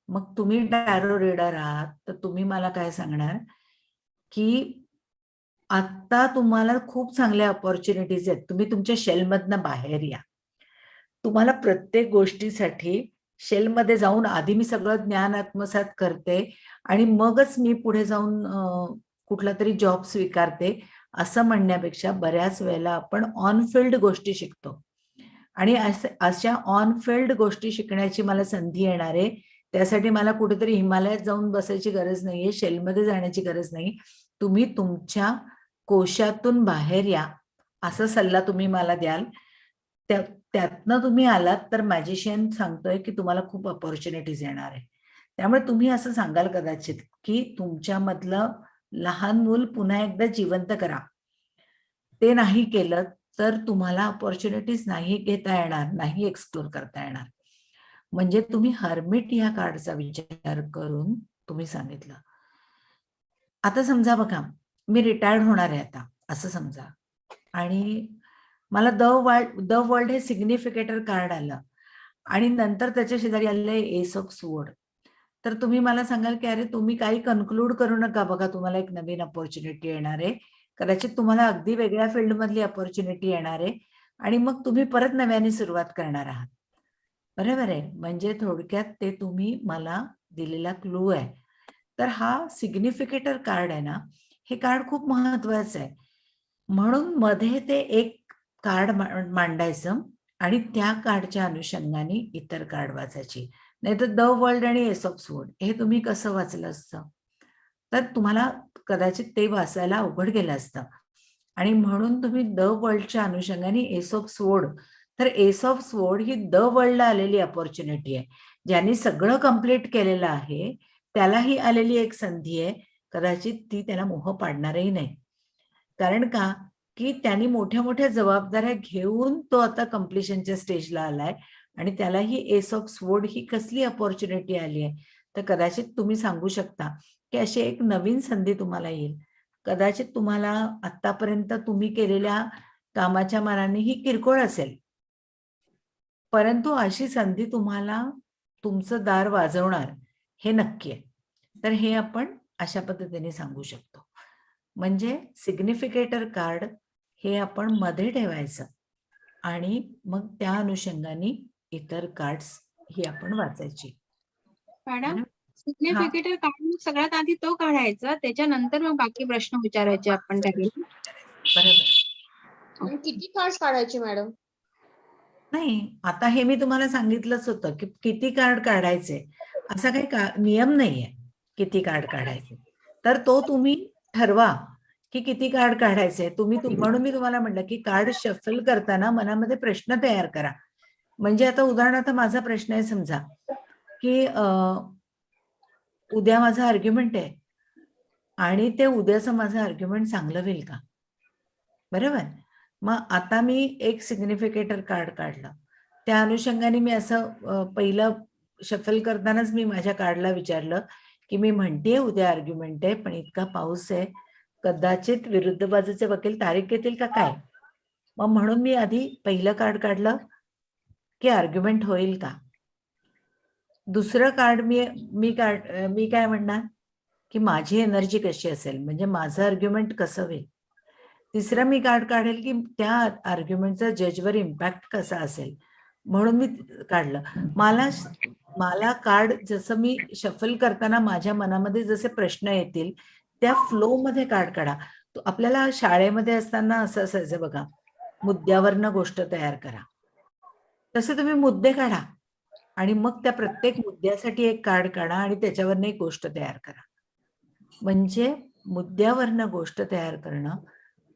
मग तुम्ही टॅरो रीडर आहात तर तुम्ही मला काय सांगणार की आता तुम्हाला खूप चांगल्या अपॉर्च्युनिटीज आहेत, तुम्ही तुमच्या शेलमधनं बाहेर या. तुम्हाला प्रत्येक गोष्टीसाठी शेलमध्ये जाऊन आधी मी सगळं ज्ञान आत्मसात करते आणि मगच मी पुढे जाऊन कुठला तरी जॉब स्वीकारते असं म्हणण्यापेक्षा बऱ्याच वेळेला आपण ऑन फील्ड गोष्टी शिकतो आणि अशा ऑन फील्ड गोष्टी शिकण्याची मला संधी येणार आहे. त्यासाठी मला कुठेतरी हिमालयात जाऊन बसायची गरज नाहीये, शेलमध्ये जाण्याची गरज नाही. तुम्ही तुमच्या कोशातून बाहेर या असा सल्ला तुम्ही मला द्याल. त्यातनं तुम्ही आलात तर मॅजिशियन सांगतोय की तुम्हाला खूप अपॉर्च्युनिटीज येणार आहे. त्यामुळे तुम्ही असं सांगाल कदाचित की तुमच्यामधलं लहान मूल पुन्हा एकदा जिवंत करा. ते नाही केलं तर तुम्हाला अपॉर्च्युनिटीज नाही घेता येणार, नाही एक्सप्लोर करता येणार. म्हणजे तुम्ही हर्मिट या कार्डचा विचार करून तुम्ही सांगितलं. आता समजा बघा मी रिटायर्ड होणार आहे आता असं समजा आणि मला द वर्ल्ड हे सिग्निफिकेटर कार्ड आलं आणि नंतर त्याच्या शेजारी आलेलं आहे एस ऑफ स्वॉर्ड. तर तुम्ही मला सांगाल की अरे तुम्ही काही कन्क्लूड करू नका, बघा तुम्हाला एक नवीन अपॉर्च्युनिटी येणार आहे, कदाचित तुम्हाला अगदी वेगळ्या फील्ड मधली अपॉर्च्युनिटी येणार आहे आणि मग तुम्ही परत नव्याने सुरुवात करणार आहात, बरोबर आहे. म्हणजे थोडक्यात ते तुम्ही मला दिलेला क्लू आहे. तर हा सिग्निफिकेटर कार्ड आहे ना, हे कार्ड खूप महत्वाचं आहे. म्हणून मध्ये ते एक कार्ड मांडायचं आणि त्या कार्डच्या अनुषंगाने इतर कार्ड वाचायची. नाही तर द वर्ल्ड आणि एस ऑफ स्वॉर्ड हे तुम्ही कसं वाचलं असतं, तर तुम्हाला कदाचित ते वाचायला अवघड गेलं असतं. आणि म्हणून तुम्ही द वर्ल्डच्या अनुषंगाने एस ऑफ स्वॉर्ड, तर एस ऑफ स्वॉर्ड ही द वर्ल्डला आलेली अपॉर्च्युनिटी आहे. ज्यांनी सगळं कंप्लीट केलेलं आहे त्यालाही आलेली एक संधी आहे, कदाचित ती त्याला मोह पाडणारही नाही. कारण का की त्यांनी मोठ्या मोठ्या जबाबदाऱ्या घेऊन तो आता कम्प्लिशनच्या स्टेजला आलाय आणि त्यालाही एस ऑफ स्वॉर्ड ही कसली अपॉर्च्युनिटी आली आहे. तर कदाचित तुम्ही सांगू शकता की अशी एक नवीन संधी तुम्हाला येईल. कदाचित तुम्हाला आतापर्यंत तुम्ही केलेल्या कामाच्या मानाने ही किरकोळ असेल, परंतु अशी संधी तुम्हाला तुमचं दार वाजवणार हे नक्की आहे. तर हे आपण अशा पद्धतीने सांगू शकतो. म्हणजे सिग्निफिकेटर कार्ड हे आपण मध्ये ठेवायचं आणि मग त्या अनुषंगाने इतर कार्ड्स ही आपण वाचायची. मॅडम सिग्निफिकेटर कार्ड सगळ्यात आधी तो काढायचा, त्याच्यानंतर मग बाकी प्रश्न विचारायचे आपण त्याला. बरोबर. आणि किती कार्ड काढायचे मॅडम? नाही, आता हे मी तुम्हाला सांगितलंच होतं की किती कार्ड काढायचे असा काही नियम नाहीये किती कार्ड काढायचे. तर तो तुम्ही ठरवा की किती कार्ड काढायचे. म्हणून मी तुम्हाला म्हटलं की कार्ड शफल करताना मनामध्ये प्रश्न तयार करा. म्हणजे आता उदाहरणार्थ माझा प्रश्न आहे समजा की उद्या माझं आर्ग्युमेंट आहे आणि ते उद्याचं माझं आर्ग्युमेंट चांगलं होईल का? बरोबर. मग आता मी एक सिग्निफिकेटर कार्ड काढलं. त्या अनुषंगाने मी असं पहिलं शफल करतानाच मी माझ्या कार्डला विचारलं की मी म्हणतेय उद्या आर्ग्युमेंट आहे, पण इतका पाऊस आहे, कदाचित विरुद्ध बाजूचे वकील तारीख घेतील का काय? मग म्हणून मी आधी पहिलं कार्ड काढलं की आर्ग्युमेंट होईल का? दुसरं कार्ड मी काय म्हणणार की माझी एनर्जी कशी असेल, म्हणजे माझं आर्ग्युमेंट कसं होईल. तिसरं मी कार्ड काढेल की त्या आर्ग्युमेंटचा जजवर इम्पॅक्ट कसा असेल, म्हणून मी काढलं. मला कार्ड जसं मी शफल करताना माझ्या मनामध्ये जसे प्रश्न येतील त्या फ्लो मध्ये कार्ड काढा. आपल्याला शाळेमध्ये असताना असं असायचं बघा, मुद्द्यावरनं गोष्ट तयार करा. तसे तुम्ही मुद्दे काढा आणि मग त्या प्रत्येक मुद्द्यासाठी एक कार्ड काढा आणि त्याच्यावरनं एक गोष्ट तयार करा. म्हणजे मुद्द्यावरनं गोष्ट तयार करणं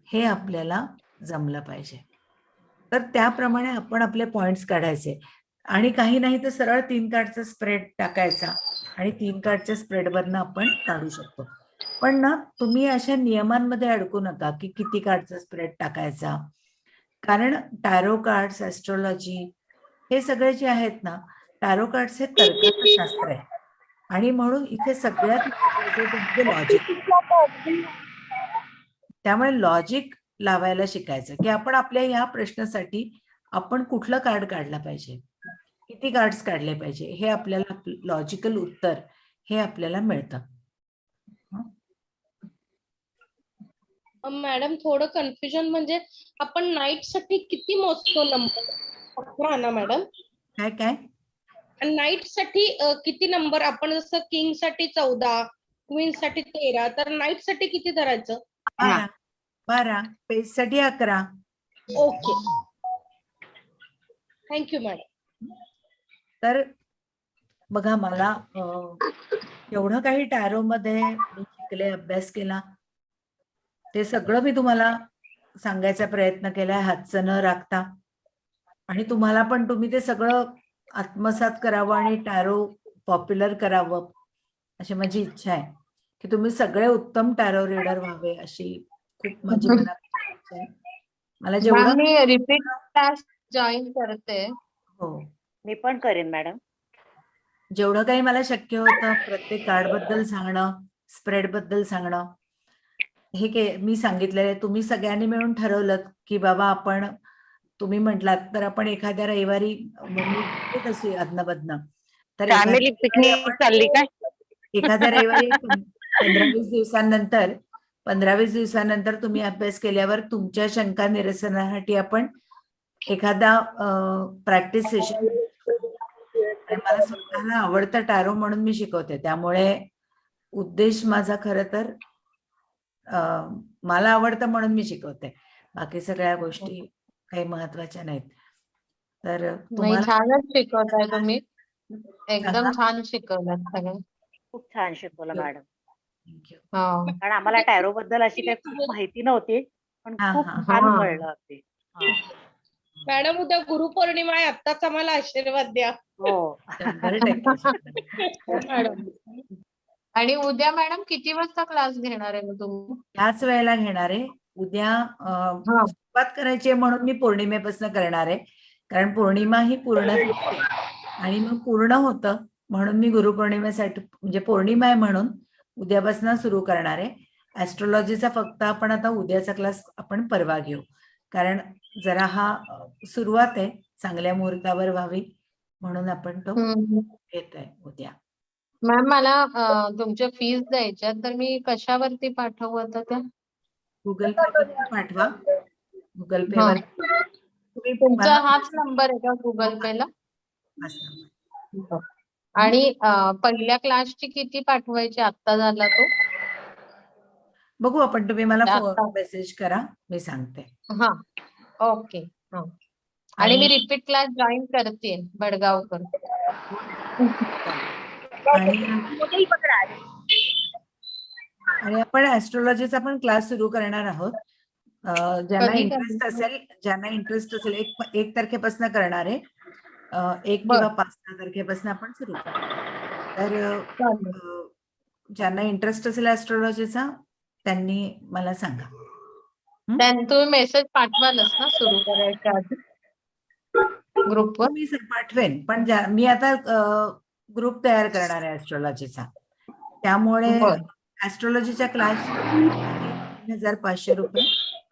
हे आपल्याला जमलं पाहिजे. तर त्याप्रमाणे आपण आपले पॉइंट्स काढायचे आणि काही नाही तर सरळ 3 कार्डचा स्प्रेड टाकायचा आणि 3 कार्डच्या स्प्रेडवरनं आपण काढू शकतो. पण ना तुम्ही अशा नियमांमध्ये अडकू नका की किती कार्डचा स्प्रेड टाकायचा. कारण टॅरो कार्ड्स, ऍस्ट्रॉलॉजी हे सगळे जे आहेत ना, टॅरो कार्ड्स हे तर्काचं शास्त्र आहे आणि म्हणून इथे सगळ्यात महत्त्वाचं म्हणजे लॉजिक. त्यामुळे लॉजिक लावायला शिकायचं की आपण आपल्या या प्रश्नासाठी आपण कुठलं कार्ड काढलं पाहिजे, किती कार्ड्स काढले पाहिजे, हे आपल्याला लॉजिकल उत्तर हे आपल्याला मिळतं. मॅडम थोडं कन्फ्युजन म्हणजे आपण नाईट साठी किती मोजतो नंबर? 11 ना मॅडम? काय नाईट साठी किती नंबर? आपण जसं किंग साठी 14, क्वीन साठी 13, तर नाईट साठी किती धरायचं? 12, पेज साठी 11. Okay, thank you madam. तर बघा मला एवढं काही टॅरो मध्ये मी शिकले, अभ्यास केला, ते सगळं मी तुम्हाला सांगायचा प्रयत्न केलाय हातचं न राखता. आणि तुम्हाला पण तुम्ही ते सगळं आत्मसात करावं आणि टॅरो पॉप्युलर करावं अशी माझी इच्छा आहे की तुम्ही सगळे उत्तम टॅरो रीडर व्हावे अशी खूप माझी मनापासून इच्छा आहे. मला जेवढं मी रिपीट क्लास जॉईन करते. हो, मी पण करेन मॅडम. जेवढं काही मला शक्य होतं प्रत्येक कार्ड बद्दल सांगणं, स्प्रेड बद्दल सांगणं, हे मी सांगितलेलं आहे. तुम्ही सगळ्यांनी मिळून ठरवलं की बाबा आपण, तुम्ही म्हटलात तर आपण एखाद्या रविवारी तशी अदनाबदना तर फॅमिली पिकनिक चालली काय? एखाद्या रविवारी 15-20 दिवसानंतर तुम्ही अभ्यास केल्यावर तुमच्या शंका निरसनासाठी आपण एखादा प्रॅक्टिस सेशन. आणि मला स्वतःला आवडतं टॅरो म्हणून मी शिकवते, त्यामुळे उद्देश माझा खरं तर मला आवडतं म्हणून मी शिकवते, बाकी सगळ्या गोष्टी काही महत्वाच्या नाहीत. तर नाही, छानच शिकवताय तुम्ही. एकदम सांगा. छान शिकवलं सगळं. खूप छान शिकवलं मॅडम. थँक्यू. हो. कारण आम्हाला टॅरो बद्दल अशी काही खूप माहिती नव्हती, पण हा, खूप हा. छान हा. कळलं ते. मॅडम उद्या गुरुपौर्णिमा आहे, आत्ताच आम्हाला आशीर्वाद द्या. हो. 100% मॅडम आणि उद्या मॅडम किती वाजता क्लास घेणार आहे मग तुम्ही? याच वेळेला घेणार आहे. उद्या हा. सुरुवात करायची आहे म्हणून मी पौर्णिमेपासून करणार आहे, कारण पौर्णिमा ही पूर्ण होते आणि मग पूर्ण होतं म्हणून मी गुरुपौर्णिमेसाठी, म्हणजे पौर्णिमा आहे म्हणून उद्यापासून सुरू करणार आहे. ऍस्ट्रॉलॉजीचा फक्त आपण आता उद्याचा क्लास आपण परवा घेऊ, कारण जरा हा सुरुवात आहे, चांगल्या मुहूर्तावर व्हावी म्हणून आपण तो घेतोय उद्या. मॅम मला तुमच्या फीज द्यायच्या, तर मी कशावरती पाठवू आता त्या? गुगल पे पाठवा. गुगल पे हा. वर तुम्ही तुमचा मला हाच नंबर आहे का गुगल पे ला? असं. आणि पहिल्या क्लासची किती पाठवायची? आत्ता झाला तो बघू आपण, तुम्ही मला आता- मेसेज करा, मी सांगते. हा ओके. हा आणि मी रिपीट क्लास जॉईन करते बडगावकर. आणि आपण ऍस्ट्रॉलॉजीचा पण क्लास सुरू करणार आहोत. ज्यांना कधी इंटरेस्ट असेल, 1 तारखेपासून करणार आहे. 1 बर. किंवा 5 तारखेपासून आपण सुरू करणार. तर चालेल. ज्यांना इंटरेस्ट असेल ऍस्ट्रॉलॉजीचा त्यांनी मला सांगा. तुम्ही मेसेज पाठवालच ना सुरू करायच्या आधी ग्रुपवर? मी पाठवेन, पण मी आता ग्रुप तयार करणार आहे ऍस्ट्रॉलॉजीचा. त्यामुळे बर. ऍस्ट्रॉलॉजीच्या क्लास 3,500 रुपये.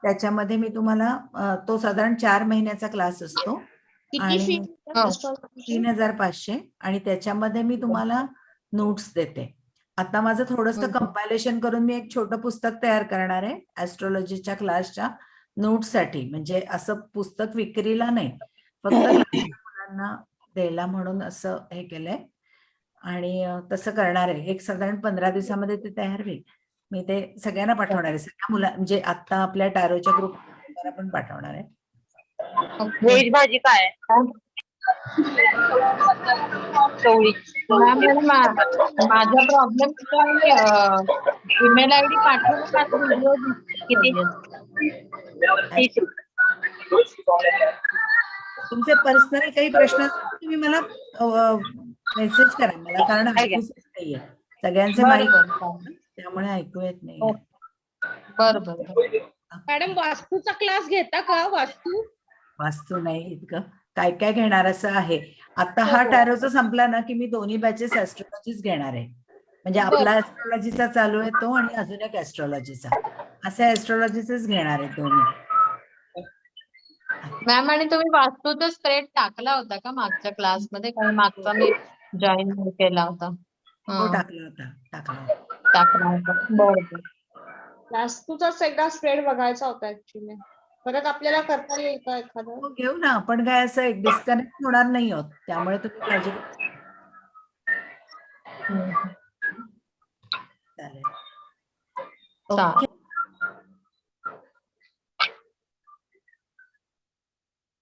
त्याच्यामध्ये मी तुम्हाला तो साधारण 4 महिन्याचा क्लास असतो किती फी आणि 3,500, आणि त्याच्यामध्ये मी तुम्हाला नोट्स देते. आता माझं थोडंसं कंपायलेशन करून मी एक छोटं पुस्तक तयार करणार आहे ऍस्ट्रॉलॉजीच्या क्लासच्या नोट्ससाठी. म्हणजे असं पुस्तक विक्रीला नाही, फक्त क्लासच्या मुलांना द्यायला म्हणून असं हे केलंय. आणि तसं करणार आहे. एक साधारण 15 दिवसामध्ये ते तयार होईल. मी ते सगळ्यांना पाठवणार आहे. सगळ्या म्हणजे आता आपल्या टॅरोच्या ग्रुपवर पण पाठवणार आहे. व्हेज भाजी काय चवळी. माझा प्रॉब्लेम ईमेल आयडी पाठवून माझा व्हिडिओ किती? 30 रुपये. तुमचे पर्सनल काही प्रश्न असतील तर तुम्ही मला मेसेज करा मला, कारण ऐकूच येत नाहीये. सगळ्यांचे माईक त्यामुळे ऐकू येत नाहीये. बरोबर. मॅडम वास्तूचा क्लास घेता का? वास्तू नाही, इतकं काय काय घेणार असं आहे. आता हा टॅरोचा संपला ना की मी दोन्ही बॅचेस ऍस्ट्रॉलॉजीच घेणार आहे. म्हणजे आपला ऍस्ट्रॉलॉजीचा चालू आहे तो, आणि अजून एक ऍस्ट्रॉलॉजीचा, असे ऍस्ट्रॉलॉजीचेच घेणार आहे दोन्ही. मॅम, आणि तुम्ही वास्तूचा स्प्रेड टाकला होता का मागच्या क्लासमध्ये? कारण मागचा मी जॉईन केला होता. हो, टाकला होता. बरोबर. वास्तूचाच एकदा स्प्रेड बघायचा होता ऍक्च्युली. परत आपल्याला करता येईल का एखादं? हो, घेऊ ना आपण, काय असं एक डिस्कनेक्ट होणार नाही आहोत, त्यामुळे तुम्ही काळजी करू. चालेल. चालेल.